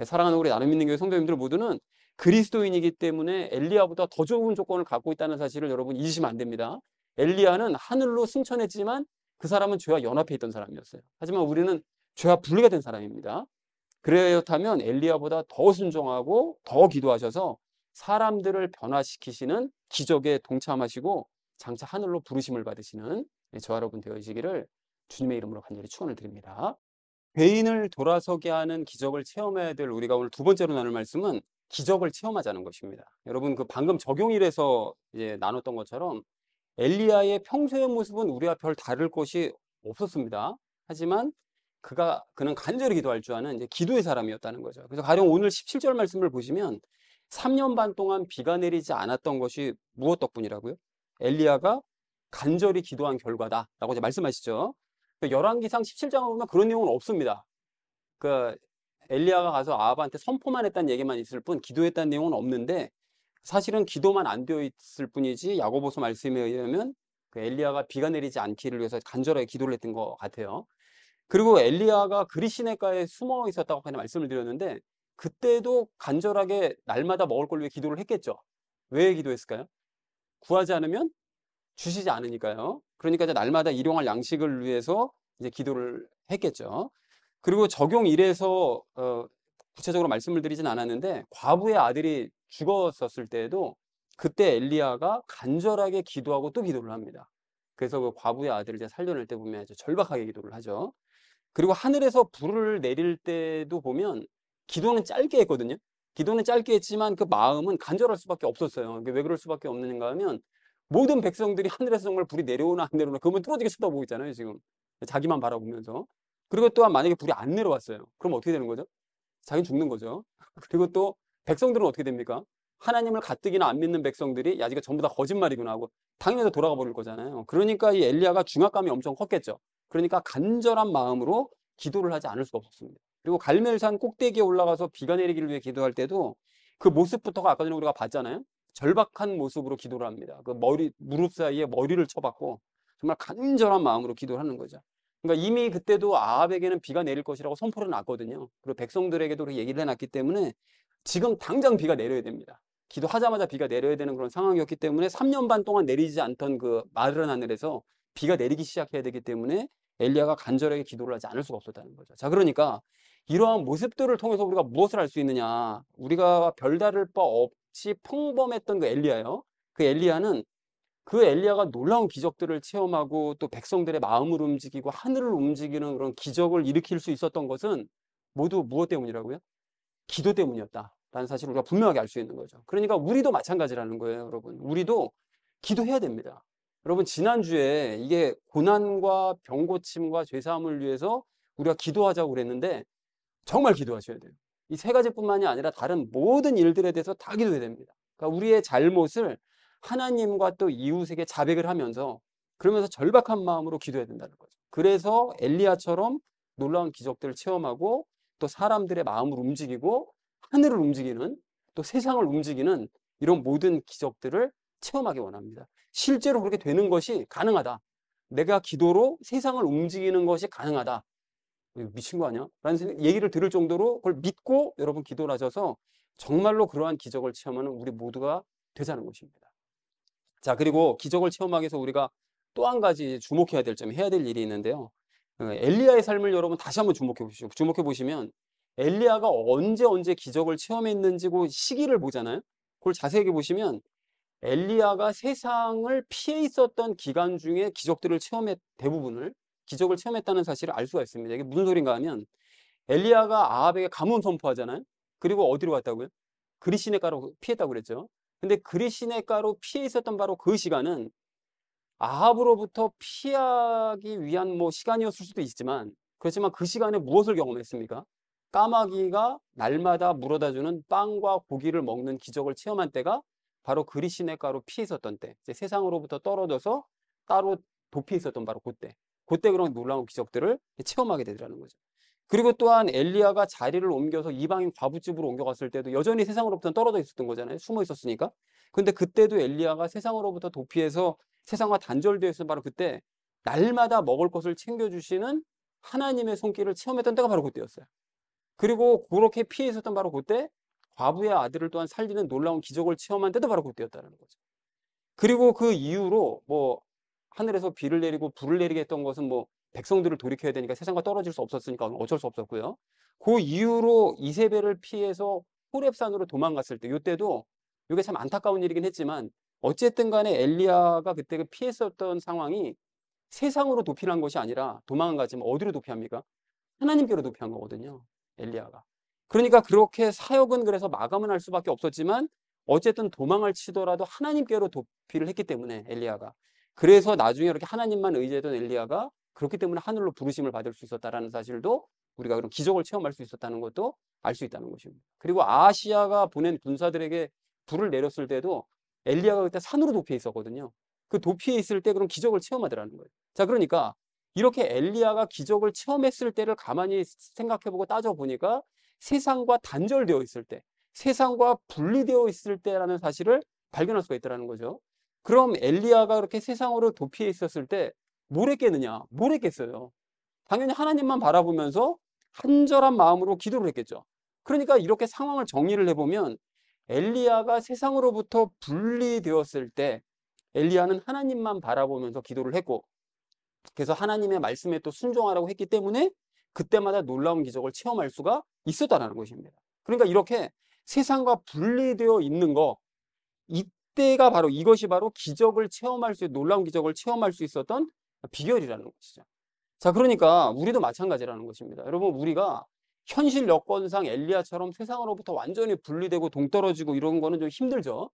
사랑하는 우리 나눔 있는 교회 성도님들 모두는 그리스도인이기 때문에 엘리야보다 더 좋은 조건을 갖고 있다는 사실을 여러분 잊으시면 안 됩니다. 엘리야는 하늘로 승천했지만 그 사람은 죄와 연합해 있던 사람이었어요. 하지만 우리는 죄와 분리가 된 사람입니다. 그렇다면 엘리야보다 더 순종하고 더 기도하셔서 사람들을 변화시키시는 기적에 동참하시고 장차 하늘로 부르심을 받으시는 저와 여러분 되어지기를 주님의 이름으로 간절히 축원을 드립니다. 죄인을 돌아서게 하는 기적을 체험해야 될 우리가 오늘 두 번째로 나눌 말씀은 기적을 체험하자는 것입니다. 여러분, 그 방금 적용일에서 이제 나눴던 것처럼 엘리야의 평소의 모습은 우리와 별 다를 것이 없었습니다. 하지만 그는 간절히 기도할 줄 아는 이제 기도의 사람이었다는 거죠. 그래서 가령 오늘 17절 말씀을 보시면 3년 반 동안 비가 내리지 않았던 것이 무엇 덕분이라고요? 엘리야가 간절히 기도한 결과다라고 이제 말씀하시죠. 열왕기상 17장을 보면 그런 내용은 없습니다. 그 엘리야가 가서 아합한테 선포만 했다는 얘기만 있을 뿐 기도했다는 내용은 없는데, 사실은 기도만 안 되어 있을 뿐이지 야고보서 말씀에 의하면 그 엘리야가 비가 내리지 않기를 위해서 간절하게 기도를 했던 것 같아요. 그리고 엘리야가 그리시네가에 숨어 있었다고 말씀을 드렸는데 그때도 간절하게 날마다 먹을 걸 위해 기도를 했겠죠. 왜 기도했을까요? 구하지 않으면 주시지 않으니까요. 그러니까 이제 날마다 일용할 양식을 위해서 이제 기도를 했겠죠. 그리고 적용 1에서 구체적으로 말씀을 드리진 않았는데 과부의 아들이 죽었었을 때에도 그때 엘리야가 간절하게 기도하고 또 기도를 합니다. 그래서 그 과부의 아들을 이제 살려낼 때 보면 아주 절박하게 기도를 하죠. 그리고 하늘에서 불을 내릴 때도 보면 기도는 짧게 했거든요. 기도는 짧게 했지만 그 마음은 간절할 수밖에 없었어요. 왜 그럴 수밖에 없는가 하면 모든 백성들이 하늘에서 정말 불이 내려오나 안 내려오나 그러면 뚫어지게 쳐다보고 있잖아요, 지금. 자기만 바라보면서. 그리고 또한 만약에 불이 안 내려왔어요. 그럼 어떻게 되는 거죠? 자기는 죽는 거죠. 그리고 또 백성들은 어떻게 됩니까? 하나님을 가뜩이나 안 믿는 백성들이 야, 이거 전부 다 거짓말이구나 하고 당연히 돌아가 버릴 거잖아요. 그러니까 이 엘리야가 중압감이 엄청 컸겠죠. 그러니까 간절한 마음으로 기도를 하지 않을 수가 없었습니다. 그리고 갈멜산 꼭대기에 올라가서 비가 내리기를 위해 기도할 때도 그 모습부터가 아까 전에 우리가 봤잖아요. 절박한 모습으로 기도를 합니다. 그 무릎 사이에 머리를 쳐박고 정말 간절한 마음으로 기도를 하는 거죠. 그러니까 이미 그때도 아합에게는 비가 내릴 것이라고 선포를 놨거든요. 그리고 백성들에게도 그렇게 얘기를 해놨기 때문에 지금 당장 비가 내려야 됩니다. 기도하자마자 비가 내려야 되는 그런 상황이었기 때문에 3년 반 동안 내리지 않던 그 마른 하늘에서 비가 내리기 시작해야 되기 때문에 엘리야가 간절하게 기도를 하지 않을 수가 없었다는 거죠. 자, 그러니까 이러한 모습들을 통해서 우리가 무엇을 알 수 있느냐? 우리가 별다를 바 없이 평범했던 그 엘리야요. 그 엘리야는 그 엘리야가 놀라운 기적들을 체험하고 또 백성들의 마음을 움직이고 하늘을 움직이는 그런 기적을 일으킬 수 있었던 것은 모두 무엇 때문이라고요? 기도 때문이었다라는 사실을 우리가 분명하게 알 수 있는 거죠. 그러니까 우리도 마찬가지라는 거예요, 여러분. 우리도 기도해야 됩니다. 여러분, 지난주에 이게 고난과 병 고침과 죄 사함을 위해서 우리가 기도하자고 그랬는데 정말 기도하셔야 돼요. 이 세 가지뿐만이 아니라 다른 모든 일들에 대해서 다 기도해야 됩니다. 그러니까 우리의 잘못을 하나님과 또 이웃에게 자백을 하면서 그러면서 절박한 마음으로 기도해야 된다는 거죠. 그래서 엘리야처럼 놀라운 기적들을 체험하고 또 사람들의 마음을 움직이고 하늘을 움직이는 또 세상을 움직이는 이런 모든 기적들을 체험하기 원합니다. 실제로 그렇게 되는 것이 가능하다. 내가 기도로 세상을 움직이는 것이 가능하다. 미친 거 아니야? 라는 얘기를 들을 정도로 그걸 믿고 여러분 기도를 하셔서 정말로 그러한 기적을 체험하는 우리 모두가 되자는 것입니다. 자, 그리고 기적을 체험하기 위해서 우리가 또 한 가지 주목해야 될 점이 해야 될 일이 있는데요. 엘리야의 삶을 여러분 다시 한번 주목해 보시죠. 주목해 보시면 엘리야가 언제 기적을 체험했는지 그 시기를 보잖아요. 그걸 자세히 보시면 엘리야가 세상을 피해 있었던 기간 중에 기적들을 대부분을 기적을 체험했다는 사실을 알 수가 있습니다. 이게 무슨 소린가 하면 엘리야가 아합에게 가뭄 선포하잖아요. 그리고 어디로 갔다고요? 그리시네가로 피했다고 그랬죠. 근데 그리시네가로 피해 있었던 바로 그 시간은 아합으로부터 피하기 위한 뭐 시간이었을 수도 있지만 그렇지만 그 시간에 무엇을 경험했습니까? 까마귀가 날마다 물어다주는 빵과 고기를 먹는 기적을 체험한 때가 바로 그리시네가로 피해 있었던 때, 이제 세상으로부터 떨어져서 따로 도피해 있었던 바로 그때 그런 놀라운 기적들을 체험하게 되더라는 거죠. 그리고 또한 엘리야가 자리를 옮겨서 이방인 과부집으로 옮겨갔을 때도 여전히 세상으로부터 떨어져 있었던 거잖아요. 숨어 있었으니까. 근데 그때도 엘리야가 세상으로부터 도피해서 세상과 단절되어 있어 바로 그때 날마다 먹을 것을 챙겨주시는 하나님의 손길을 체험했던 때가 바로 그때였어요. 그리고 그렇게 피해 있었던 바로 그때 과부의 아들을 또한 살리는 놀라운 기적을 체험한 때도 바로 그때였다는 거죠. 그리고 그 이후로 뭐 하늘에서 비를 내리고 불을 내리게 했던 것은 뭐 백성들을 돌이켜야 되니까 세상과 떨어질 수 없었으니까 어쩔 수 없었고요. 그 이후로 이세벨을 피해서 호렙산으로 도망갔을 때 이때도 이게 참 안타까운 일이긴 했지만 어쨌든 간에 엘리야가 그때 그 피했었던 상황이 세상으로 도피한 것이 아니라 도망은 가지만 어디로 도피합니까? 하나님께로 도피한 거거든요. 엘리야가. 그러니까 그렇게 사역은 그래서 마감은 할 수밖에 없었지만 어쨌든 도망을 치더라도 하나님께로 도피를 했기 때문에 엘리야가. 그래서 나중에 이렇게 하나님만 의지했던 엘리야가 그렇기 때문에 하늘로 부르심을 받을 수 있었다라는 사실도 우리가 그런 기적을 체험할 수 있었다는 것도 알 수 있다는 것입니다. 그리고 아하시야가 보낸 군사들에게 불을 내렸을 때도 엘리야가 그때 산으로 도피해 있었거든요. 그 도피해 있을 때 그런 기적을 체험하더라는 거예요. 자, 그러니까 이렇게 엘리야가 기적을 체험했을 때를 가만히 생각해보고 따져보니까 세상과 단절되어 있을 때, 세상과 분리되어 있을 때라는 사실을 발견할 수가 있다는 거죠. 그럼 엘리야가 그렇게 세상으로 도피해 있었을 때 뭘 했겠느냐? 뭘 했겠어요? 당연히 하나님만 바라보면서 한절한 마음으로 기도를 했겠죠. 그러니까 이렇게 상황을 정리를 해보면 엘리야가 세상으로부터 분리되었을 때 엘리야는 하나님만 바라보면서 기도를 했고 그래서 하나님의 말씀에 또 순종하라고 했기 때문에 그때마다 놀라운 기적을 체험할 수가 있었다는 것입니다. 그러니까 이렇게 세상과 분리되어 있는 거 이때가 바로 이것이 바로 기적을 체험할 수 놀라운 기적을 체험할 수 있었던 비결이라는 것이죠. 자, 그러니까 우리도 마찬가지라는 것입니다. 여러분, 우리가 현실 여건상 엘리야처럼 세상으로부터 완전히 분리되고 동떨어지고 이런 거는 좀 힘들죠.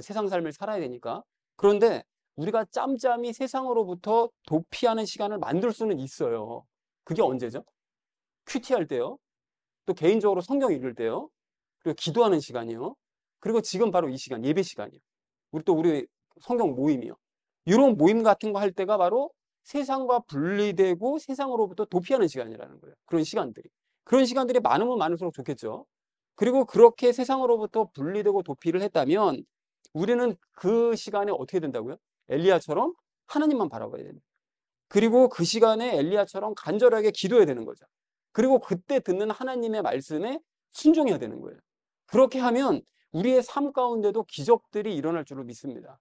세상 삶을 살아야 되니까. 그런데 우리가 짬짬이 세상으로부터 도피하는 시간을 만들 수는 있어요. 그게 언제죠? 큐티할 때요. 또 개인적으로 성경 읽을 때요. 그리고 기도하는 시간이요. 그리고 지금 바로 이 시간, 예배 시간이요. 우리 성경 모임이요. 이런 모임 같은 거 할 때가 바로 세상과 분리되고 세상으로부터 도피하는 시간이라는 거예요. 그런 시간들이 많으면 많을수록 좋겠죠. 그리고 그렇게 세상으로부터 분리되고 도피를 했다면 우리는 그 시간에 어떻게 된다고요? 엘리야처럼 하나님만 바라봐야 됩니다. 그리고 그 시간에 엘리야처럼 간절하게 기도해야 되는 거죠. 그리고 그때 듣는 하나님의 말씀에 순종해야 되는 거예요. 그렇게 하면 우리의 삶 가운데도 기적들이 일어날 줄로 믿습니다.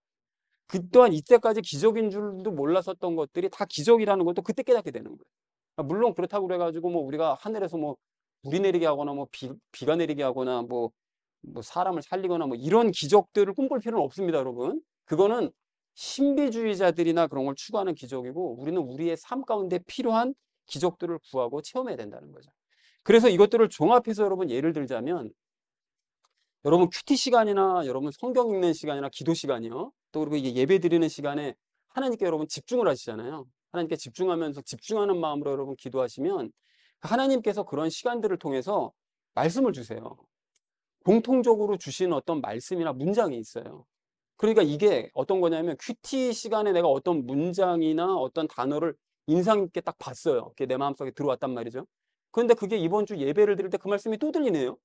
그 또한 이때까지 기적인 줄도 몰랐었던 것들이 다 기적이라는 것도 그때 깨닫게 되는 거예요. 물론 그렇다고 그래가지고 뭐 우리가 하늘에서 뭐 물이 내리게 하거나 뭐 비가 내리게 하거나 뭐 사람을 살리거나 뭐 이런 기적들을 꿈꿀 필요는 없습니다, 여러분. 그거는 신비주의자들이나 그런 걸 추구하는 기적이고, 우리는 우리의 삶 가운데 필요한 기적들을 구하고 체험해야 된다는 거죠. 그래서 이것들을 종합해서 여러분 예를 들자면, 여러분 큐티 시간이나 여러분 성경 읽는 시간이나 기도 시간이요. 또 그리고 이게 예배 드리는 시간에 하나님께 여러분 집중을 하시잖아요. 하나님께 집중하면서 집중하는 마음으로 여러분 기도하시면 하나님께서 그런 시간들을 통해서 말씀을 주세요. 공통적으로 주시는 어떤 말씀이나 문장이 있어요. 그러니까 이게 어떤 거냐면 큐티 시간에 내가 어떤 문장이나 어떤 단어를 인상 깊게 딱 봤어요. 그게 내 마음속에 들어왔단 말이죠. 그런데 그게 이번 주 예배를 드릴 때 그 말씀이 또 들리네요.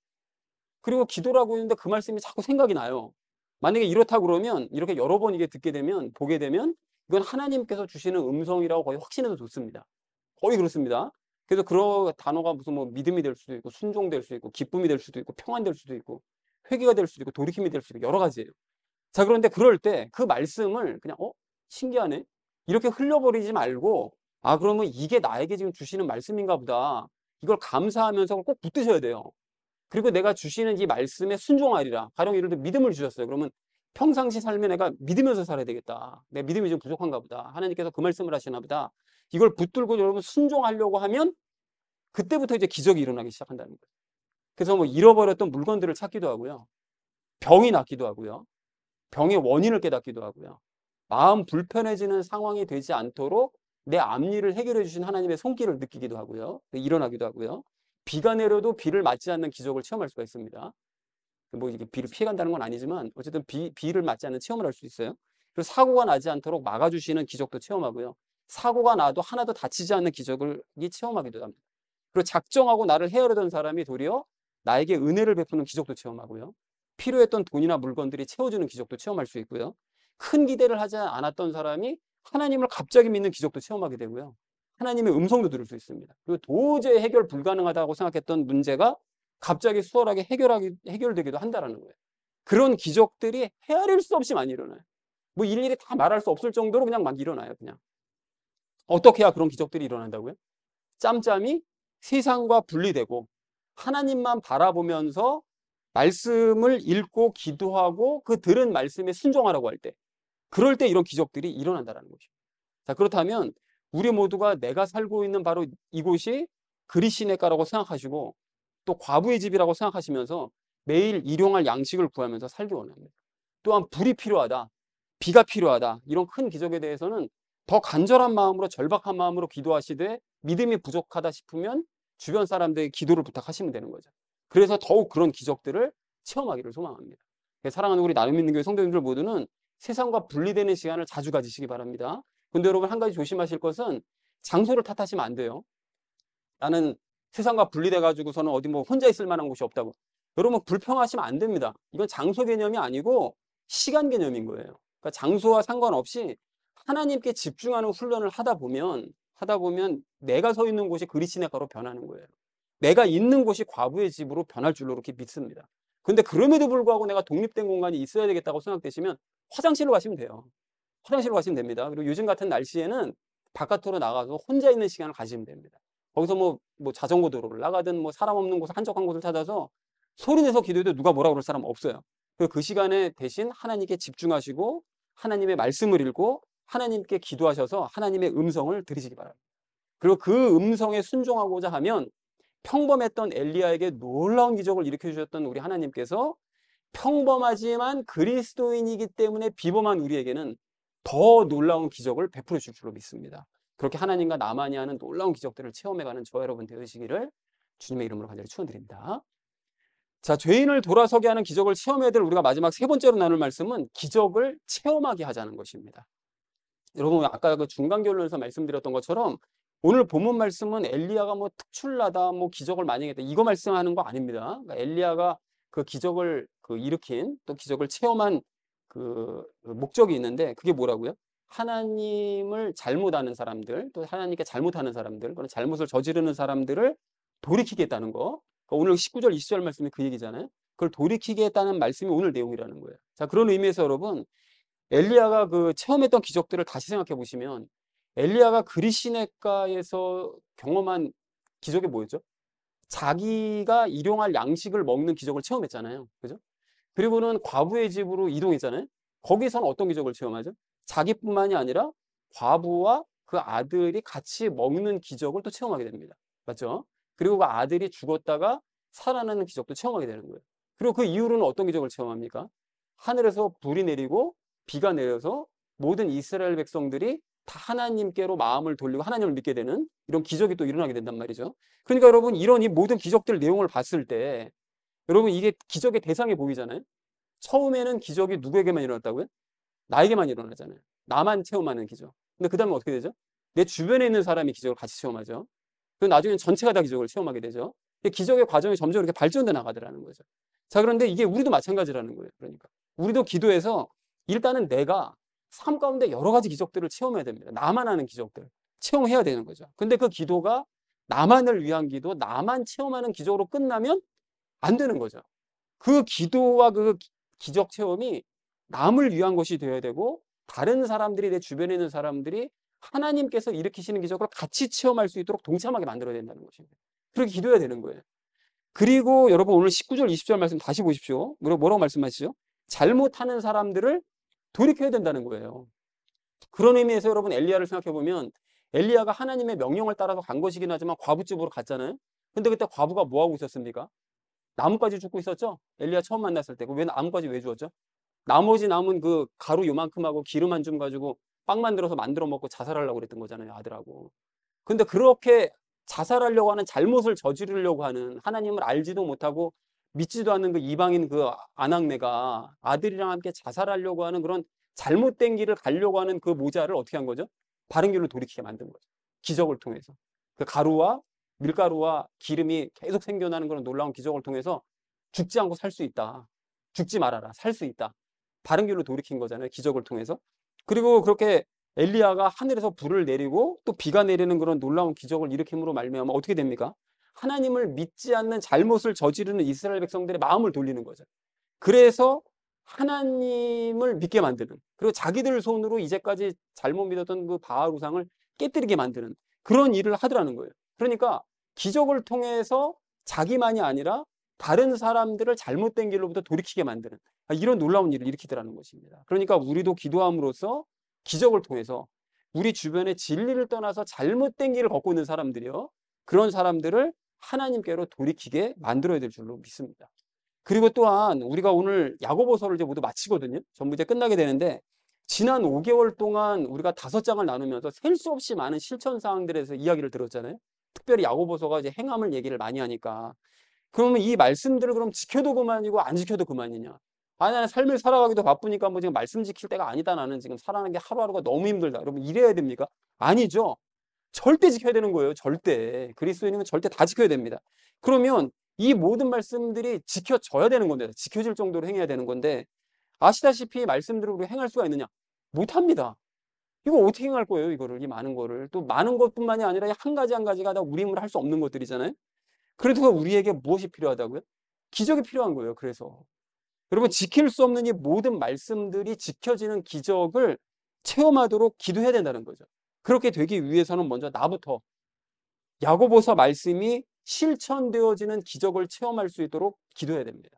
그리고 기도를 하고 있는데 그 말씀이 자꾸 생각이 나요. 만약에 이렇다 그러면 이렇게 여러 번 이게 듣게 되면 보게 되면 이건 하나님께서 주시는 음성이라고 거의 확신해도 좋습니다. 거의 그렇습니다. 그래서 그런 단어가 무슨 뭐 믿음이 될 수도 있고 순종될 수도 있고 기쁨이 될 수도 있고 평안 될 수도 있고 회개가 될 수도 있고 돌이킴이 될 수도 있고 여러 가지예요. 자, 그런데 그럴 때 그 말씀을 그냥 신기하네. 이렇게 흘려버리지 말고 그러면 이게 나에게 지금 주시는 말씀인가 보다. 이걸 감사하면서 꼭 붙드셔야 돼요. 그리고 내가 주시는 이 말씀에 순종하리라. 가령 예를 들어 믿음을 주셨어요. 그러면 평상시 삶에 내가 믿으면서 살아야 되겠다. 내 믿음이 좀 부족한가 보다. 하나님께서 그 말씀을 하시나 보다. 이걸 붙들고 여러분 순종하려고 하면 그때부터 이제 기적이 일어나기 시작한다는 거예요. 그래서 뭐 잃어버렸던 물건들을 찾기도 하고요. 병이 낫기도 하고요. 병의 원인을 깨닫기도 하고요. 마음 불편해지는 상황이 되지 않도록 내 앞일을 해결해 주신 하나님의 손길을 느끼기도 하고요. 일어나기도 하고요. 비가 내려도 비를 맞지 않는 기적을 체험할 수가 있습니다. 뭐 이게 비를 피해간다는 건 아니지만 어쨌든 비를 맞지 않는 체험을 할 수 있어요. 그리고 사고가 나지 않도록 막아주시는 기적도 체험하고요. 사고가 나도 하나도 다치지 않는 기적을 체험하기도 합니다. 그리고 작정하고 나를 헤아려던 사람이 도리어 나에게 은혜를 베푸는 기적도 체험하고요. 필요했던 돈이나 물건들이 채워주는 기적도 체험할 수 있고요. 큰 기대를 하지 않았던 사람이 하나님을 갑자기 믿는 기적도 체험하게 되고요. 하나님의 음성도 들을 수 있습니다. 그리고 도저히 해결 불가능하다고 생각했던 문제가 갑자기 수월하게 해결되기도 한다는 거예요. 그런 기적들이 헤아릴 수 없이 많이 일어나요. 뭐 일일이 다 말할 수 없을 정도로 그냥 막 일어나요. 그냥. 어떻게 해야 그런 기적들이 일어난다고요? 짬짬이 세상과 분리되고 하나님만 바라보면서 말씀을 읽고 기도하고 그 들은 말씀에 순종하라고 할 때, 그럴 때 이런 기적들이 일어난다는 것이죠. 자, 그렇다면 우리 모두가 내가 살고 있는 바로 이곳이 그리시네가라고 생각하시고 또 과부의 집이라고 생각하시면서 매일 일용할 양식을 구하면서 살기 원합니다. 또한 불이 필요하다, 비가 필요하다, 이런 큰 기적에 대해서는 더 간절한 마음으로 절박한 마음으로 기도하시되 믿음이 부족하다 싶으면 주변 사람들에게 기도를 부탁하시면 되는 거죠. 그래서 더욱 그런 기적들을 체험하기를 소망합니다. 사랑하는 우리 나눔 있는 교회 성도님들 모두는 세상과 분리되는 시간을 자주 가지시기 바랍니다. 근데 여러분 한 가지 조심하실 것은 장소를 탓하시면 안 돼요. 나는 세상과 분리돼 가지고서는 어디 뭐 혼자 있을 만한 곳이 없다고. 여러분 불평하시면 안 됩니다. 이건 장소 개념이 아니고 시간 개념인 거예요. 그러니까 장소와 상관없이 하나님께 집중하는 훈련을 하다 보면 내가 서 있는 곳이 그리시네가로 변하는 거예요. 내가 있는 곳이 과부의 집으로 변할 줄로 그렇게 믿습니다. 근데 그럼에도 불구하고 내가 독립된 공간이 있어야 되겠다고 생각되시면 화장실로 가시면 돼요. 화장실로 가시면 됩니다. 그리고 요즘 같은 날씨에는 바깥으로 나가서 혼자 있는 시간을 가지면 됩니다. 거기서 뭐 자전거 도로를 나가든 뭐 사람 없는 곳, 한적한 곳을 찾아서 소리 내서 기도해도 누가 뭐라 그럴 사람 없어요. 그 시간에 대신 하나님께 집중하시고 하나님의 말씀을 읽고 하나님께 기도하셔서 하나님의 음성을 들으시기 바랍니다. 그리고 그 음성에 순종하고자 하면 평범했던 엘리야에게 놀라운 기적을 일으켜 주셨던 우리 하나님께서 평범하지만 그리스도인이기 때문에 비범한 우리에게는 더 놀라운 기적을 베풀어 주실 줄로 믿습니다. 그렇게 하나님과 나만이 하는 놀라운 기적들을 체험해가는 저와 여러분 되시기를 주님의 이름으로 간절히 축원드립니다. 자, 죄인을 돌아서게 하는 기적을 체험해야 될 우리가 마지막 세 번째로 나눌 말씀은 기적을 체험하게 하자는 것입니다. 여러분 아까 그 중간 결론에서 말씀드렸던 것처럼 오늘 본문 말씀은 엘리야가 뭐 특출나다, 뭐 기적을 많이 했다 이거 말씀하는 거 아닙니다. 그러니까 엘리야가 그 기적을 일으킨 또 기적을 체험한 그 목적이 있는데 그게 뭐라고요? 하나님을 잘못 아는 사람들, 또 하나님께 잘못하는 사람들, 그런 잘못을 저지르는 사람들을 돌이키겠다는 거. 그러니까 오늘 19절, 20절 말씀이 그 얘기잖아요. 그걸 돌이키게 했다는 말씀이 오늘 내용이라는 거예요. 자, 그런 의미에서 여러분, 엘리야가 그 체험했던 기적들을 다시 생각해 보시면 엘리야가 그리시네가에서 경험한 기적이 뭐였죠? 자기가 일용할 양식을 먹는 기적을 체험했잖아요. 그죠? 그리고는 과부의 집으로 이동했잖아요. 거기서는 어떤 기적을 체험하죠? 자기뿐만이 아니라 과부와 그 아들이 같이 먹는 기적을 또 체험하게 됩니다. 맞죠? 그리고 그 아들이 죽었다가 살아나는 기적도 체험하게 되는 거예요. 그리고 그 이후로는 어떤 기적을 체험합니까? 하늘에서 불이 내리고 비가 내려서 모든 이스라엘 백성들이 다 하나님께로 마음을 돌리고 하나님을 믿게 되는 이런 기적이 또 일어나게 된단 말이죠. 그러니까 여러분, 이런 이 모든 기적들 내용을 봤을 때 여러분, 이게 기적의 대상이 보이잖아요. 처음에는 기적이 누구에게만 일어났다고요? 나에게만 일어나잖아요. 나만 체험하는 기적. 근데 그 다음에 어떻게 되죠? 내 주변에 있는 사람이 기적을 같이 체험하죠. 그리고 나중에는 전체가 다 기적을 체험하게 되죠. 기적의 과정이 점점 이렇게 발전돼 나가더라는 거죠. 자, 그런데 이게 우리도 마찬가지라는 거예요. 그러니까 우리도 기도해서 일단은 내가 삶 가운데 여러 가지 기적들을 체험해야 됩니다. 나만 하는 기적들 체험해야 되는 거죠. 근데 그 기도가 나만을 위한 기도, 나만 체험하는 기적으로 끝나면 안 되는 거죠. 그 기도와 그 기적 체험이 남을 위한 것이 되어야 되고, 다른 사람들이, 내 주변에 있는 사람들이 하나님께서 일으키시는 기적을 같이 체험할 수 있도록 동참하게 만들어야 된다는 것입니다. 그렇게 기도해야 되는 거예요. 그리고 여러분, 오늘 19절 20절 말씀 다시 보십시오. 뭐라고 말씀하시죠? 잘못하는 사람들을 돌이켜야 된다는 거예요. 그런 의미에서 여러분, 엘리야를 생각해 보면 엘리야가 하나님의 명령을 따라서 간 것이긴 하지만 과부집으로 갔잖아요. 근데 그때 과부가 뭐 하고 있었습니까? 나뭇가지 줍고 있었죠? 엘리야 처음 만났을 때. 왜 나뭇가지 왜 주었죠? 나머지 남은 그 가루 요만큼 하고 기름 한 줌 가지고 빵 만들어 먹고 자살하려고 그랬던 거잖아요, 아들하고. 근데 그렇게 자살하려고 하는, 잘못을 저지르려고 하는, 하나님을 알지도 못하고 믿지도 않는 그 이방인 그 아낙네가 아들이랑 함께 자살하려고 하는 그런 잘못된 길을 가려고 하는 그 모자를 어떻게 한 거죠? 바른 길로 돌이키게 만든 거죠. 기적을 통해서. 그 가루와 밀가루와 기름이 계속 생겨나는 그런 놀라운 기적을 통해서 죽지 않고 살 수 있다. 죽지 말아라. 살 수 있다. 바른 길로 돌이킨 거잖아요. 기적을 통해서. 그리고 그렇게 엘리야가 하늘에서 불을 내리고 또 비가 내리는 그런 놀라운 기적을 일으킴으로 말미암아 어떻게 됩니까? 하나님을 믿지 않는, 잘못을 저지르는 이스라엘 백성들의 마음을 돌리는 거죠. 그래서 하나님을 믿게 만드는, 그리고 자기들 손으로 이제까지 잘못 믿었던 그 바알 우상을 깨뜨리게 만드는 그런 일을 하더라는 거예요. 그러니까 기적을 통해서 자기만이 아니라 다른 사람들을 잘못된 길로부터 돌이키게 만드는 이런 놀라운 일을 일으키더라는 것입니다. 그러니까 우리도 기도함으로써 기적을 통해서 우리 주변에 진리를 떠나서 잘못된 길을 걷고 있는 사람들이요, 그런 사람들을 하나님께로 돌이키게 만들어야 될 줄로 믿습니다. 그리고 또한 우리가 오늘 야고보서를 이제 모두 마치거든요. 전부 이제 끝나게 되는데, 지난 5개월 동안 우리가 5장을 나누면서 셀 수 없이 많은 실천 사항들에서 이야기를 들었잖아요. 특별히 야고보서가 이제 행함을 얘기를 많이 하니까. 그러면 이 말씀들을 그럼 지켜도 그만이고 안 지켜도 그만이냐? 아니, 나는 삶을 살아가기도 바쁘니까 뭐 지금 말씀 지킬 때가 아니다. 나는 지금 살아가는 게 하루하루가 너무 힘들다. 여러분, 이래야 됩니까? 아니죠. 절대 지켜야 되는 거예요. 절대. 그리스도인은 절대 다 지켜야 됩니다. 그러면 이 모든 말씀들이 지켜져야 되는 건데, 지켜질 정도로 행해야 되는 건데, 아시다시피 말씀대로 우리가 행할 수가 있느냐? 못합니다. 이거 어떻게 행할 거예요? 이거를, 이 많은 거를. 또 많은 것뿐만이 아니라 한 가지 한 가지가 다 우리 힘으로 할 수 없는 것들이잖아요. 그래도 우리에게 무엇이 필요하다고요? 기적이 필요한 거예요. 그래서 여러분, 지킬 수 없는 이 모든 말씀들이 지켜지는 기적을 체험하도록 기도해야 된다는 거죠. 그렇게 되기 위해서는 먼저 나부터 야고보서 말씀이 실천되어지는 기적을 체험할 수 있도록 기도해야 됩니다.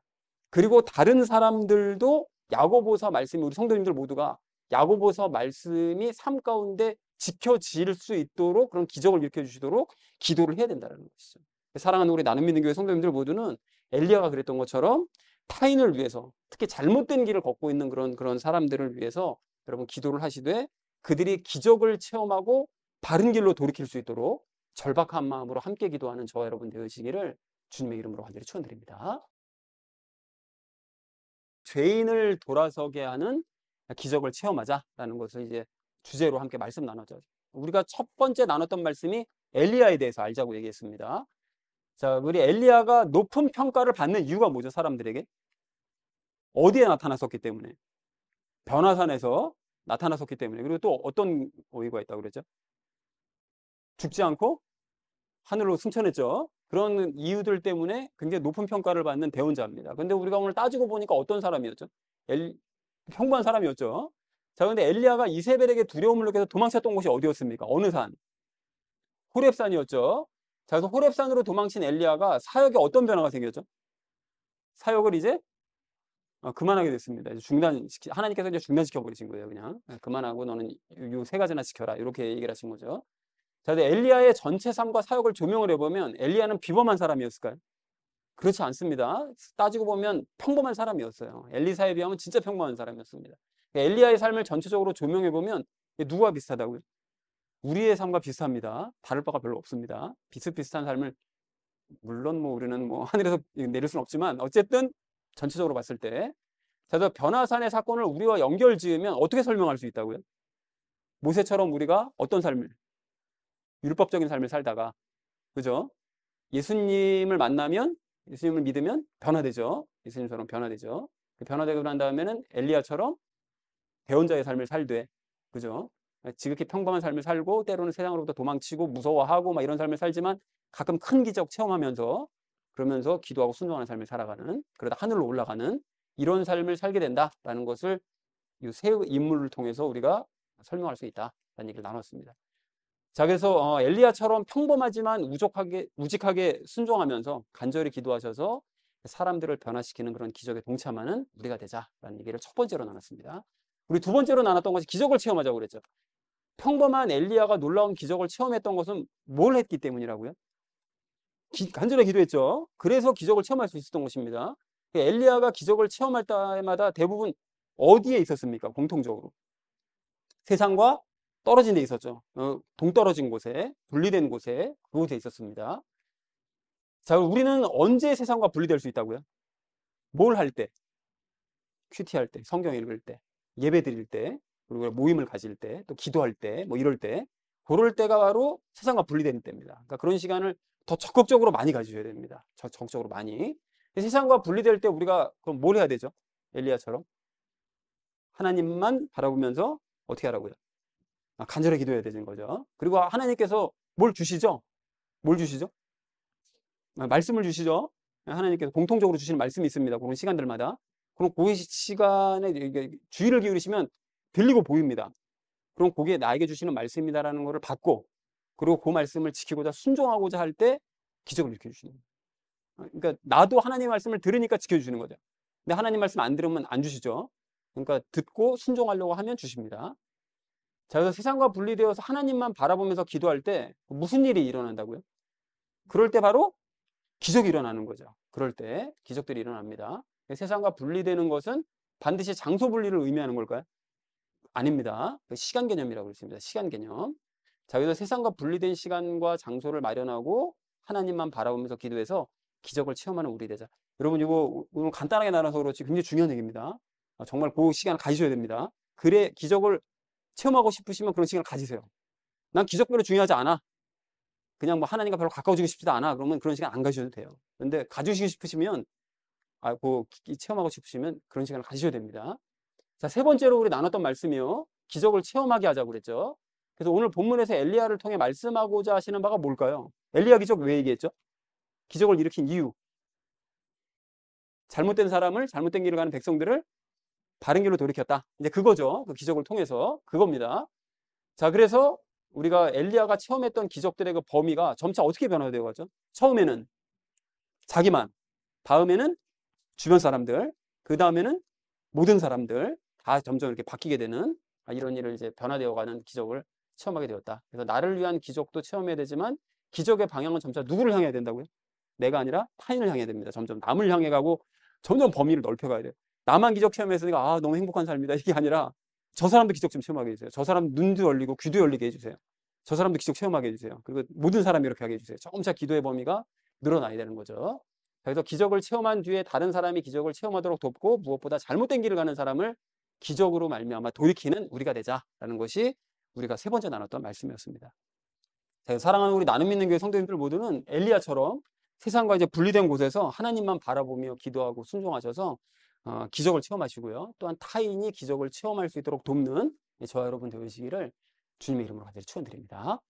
그리고 다른 사람들도 야고보서 말씀이, 우리 성도님들 모두가 야고보서 말씀이 삶 가운데 지켜질 수 있도록 그런 기적을 일으켜 주시도록 기도를 해야 된다는 것이죠. 사랑하는 우리 나눔 믿는 교회 성도님들 모두는 엘리야가 그랬던 것처럼 타인을 위해서, 특히 잘못된 길을 걷고 있는 그런 사람들을 위해서 여러분 기도를 하시되, 그들이 기적을 체험하고 바른 길로 돌이킬 수 있도록 절박한 마음으로 함께 기도하는 저와 여러분 되시기를 주님의 이름으로 간절히 축원드립니다. 죄인을 돌아서게 하는 기적을 체험하자라는 것을 이제 주제로 함께 말씀 나눴죠. 우리가 첫 번째 나눴던 말씀이 엘리야에 대해서 알자고 얘기했습니다. 자, 우리 엘리야가 높은 평가를 받는 이유가 뭐죠? 사람들에게 어디에 나타났었기 때문에? 변화산에서 나타났었기 때문에. 그리고 또 어떤 이유가 있다고 그랬죠? 죽지 않고 하늘로 승천했죠. 그런 이유들 때문에 굉장히 높은 평가를 받는 대언자입니다. 근데 우리가 오늘 따지고 보니까 어떤 사람이었죠? 평범한 사람이었죠. 자, 근데 엘리야가 이세벨에게 두려움을 느껴서 도망쳤던 곳이 어디였습니까? 어느 산? 호렙산이었죠. 자, 그래서 호렙산으로 도망친 엘리야가 사역에 어떤 변화가 생겼죠? 사역을 이제 그만하게 됐습니다. 하나님께서 이제 중단시켜 버리신 거예요, 그냥. 그만하고 너는 요 세 가지나 지켜라. 이렇게 얘기를 하신 거죠. 자, 근데 엘리야의 전체 삶과 사역을 조명을 해보면 엘리야는 비범한 사람이었을까요? 그렇지 않습니다. 따지고 보면 평범한 사람이었어요. 엘리사에 비하면 진짜 평범한 사람이었습니다. 엘리야의 삶을 전체적으로 조명해보면 누구와 비슷하다고요? 우리의 삶과 비슷합니다. 다를 바가 별로 없습니다. 비슷비슷한 삶을, 물론 뭐 우리는 뭐 하늘에서 내릴 수는 없지만 어쨌든 전체적으로 봤을 때, 자, 그래서 변화산의 사건을 우리와 연결 지으면 어떻게 설명할 수 있다고요? 모세처럼 우리가 어떤 삶을, 율법적인 삶을 살다가, 그죠? 예수님을 만나면, 예수님을 믿으면 변화되죠. 예수님처럼 변화되죠. 변화되고 난 다음에는 엘리야처럼 배운자의 삶을 살되, 그죠? 지극히 평범한 삶을 살고 때로는 세상으로부터 도망치고 무서워하고 막 이런 삶을 살지만 가끔 큰 기적 체험하면서, 그러면서 기도하고 순종하는 삶을 살아가는, 그러다 하늘로 올라가는 이런 삶을 살게 된다라는 것을 이 세 인물을 통해서 우리가 설명할 수 있다라는 얘기를 나눴습니다. 자, 그래서 엘리야처럼 평범하지만 우직하게 순종하면서 간절히 기도하셔서 사람들을 변화시키는 그런 기적에 동참하는 우리가 되자라는 얘기를 첫 번째로 나눴습니다. 우리 두 번째로 나눴던 것이 기적을 체험하자고 그랬죠. 평범한 엘리야가 놀라운 기적을 체험했던 것은 뭘 했기 때문이라고요? 간절히 기도했죠. 그래서 기적을 체험할 수 있었던 것입니다. 엘리야가 기적을 체험할 때마다 대부분 어디에 있었습니까? 공통적으로 세상과 떨어진 데 있었죠. 동떨어진 곳에, 분리된 곳에, 그곳에 있었습니다. 자, 우리는 언제 세상과 분리될 수 있다고요? 뭘 할 때? 큐티할 때, 성경 읽을 때, 예배 드릴 때, 그리고 모임을 가질 때, 또 기도할 때, 뭐 이럴 때, 그럴 때가 바로 세상과 분리되는 때입니다. 그러니까 그런 시간을 더 적극적으로 많이 가지셔야 됩니다. 적극적으로 많이. 세상과 분리될 때 우리가 그럼 뭘 해야 되죠? 엘리야처럼 하나님만 바라보면서 어떻게 하라고요? 간절히 기도해야 되는 거죠. 그리고 하나님께서 뭘 주시죠? 뭘 주시죠? 말씀을 주시죠. 하나님께서 공통적으로 주시는 말씀이 있습니다. 그런 시간들마다. 그럼 그 시간에 주의를 기울이시면 들리고 보입니다. 그럼 그게 나에게 주시는 말씀이다라는 것을 받고, 그리고 그 말씀을 지키고자 순종하고자 할 때 기적을 일으켜주시는 거예요. 그러니까 나도 하나님 말씀을 들으니까 지켜주시는 거죠. 근데 하나님 말씀 안 들으면 안 주시죠. 그러니까 듣고 순종하려고 하면 주십니다. 자, 그래서 세상과 분리되어서 하나님만 바라보면서 기도할 때 무슨 일이 일어난다고요? 그럴 때 바로 기적이 일어나는 거죠. 그럴 때 기적들이 일어납니다. 세상과 분리되는 것은 반드시 장소 분리를 의미하는 걸까요? 아닙니다. 시간 개념이라고 했습니다. 시간 개념. 자, 그래서 세상과 분리된 시간과 장소를 마련하고 하나님만 바라보면서 기도해서 기적을 체험하는 우리 되자. 여러분, 이거 오늘 간단하게 나눠서 그렇지 굉장히 중요한 얘기입니다. 정말 그 시간을 가지셔야 됩니다. 그래, 기적을 체험하고 싶으시면 그런 시간을 가지세요. 난 기적 별로 중요하지 않아. 그냥 뭐 하나님과 별로 가까워지고 싶지도 않아. 그러면 그런 시간 안 가셔도 돼요. 근데 가지시고 싶으시면, 체험하고 싶으시면 그런 시간을 가지셔야 됩니다. 자, 세 번째로 우리 나눴던 말씀이요. 기적을 체험하게 하자고 그랬죠. 그래서 오늘 본문에서 엘리야를 통해 말씀하고자 하시는 바가 뭘까요? 엘리야 기적 왜 얘기했죠? 기적을 일으킨 이유. 잘못된 사람을, 잘못된 길을 가는 백성들을 바른 길로 돌이켰다. 이제 그거죠. 그 기적을 통해서. 그겁니다. 자, 그래서 우리가 엘리야가 체험했던 기적들의 그 범위가 점차 어떻게 변화되어 가죠? 처음에는 자기만, 다음에는 주변 사람들, 그 다음에는 모든 사람들 다 점점 이렇게 바뀌게 되는 이런 일을 이제 변화되어 가는 기적을 체험하게 되었다. 그래서 나를 위한 기적도 체험해야 되지만 기적의 방향은 점차 누구를 향해야 된다고요? 내가 아니라 타인을 향해야 됩니다. 점점 남을 향해 가고 점점 범위를 넓혀가야 돼요. 나만 기적 체험했으니까 너무 행복한 삶이다 이게 아니라 저 사람도 기적 좀 체험하게 해주세요. 저 사람 눈도 열리고 귀도 열리게 해주세요. 저 사람도 기적 체험하게 해주세요. 그리고 모든 사람이 이렇게 하게 해주세요. 조금씩 기도의 범위가 늘어나야 되는 거죠. 그래서 기적을 체험한 뒤에 다른 사람이 기적을 체험하도록 돕고 무엇보다 잘못된 길을 가는 사람을 기적으로 말미암아 돌이키는 우리가 되자라는 것이 우리가 세 번째 나눴던 말씀이었습니다. 사랑하는 우리 나눔 믿는 교회 성도님들 모두는 엘리야처럼 세상과 이제 분리된 곳에서 하나님만 바라보며 기도하고 순종하셔서 기적을 체험하시고요. 또한 타인이 기적을 체험할 수 있도록 돕는 저와 여러분 되시기를 주님의 이름으로 간절히 축원드립니다.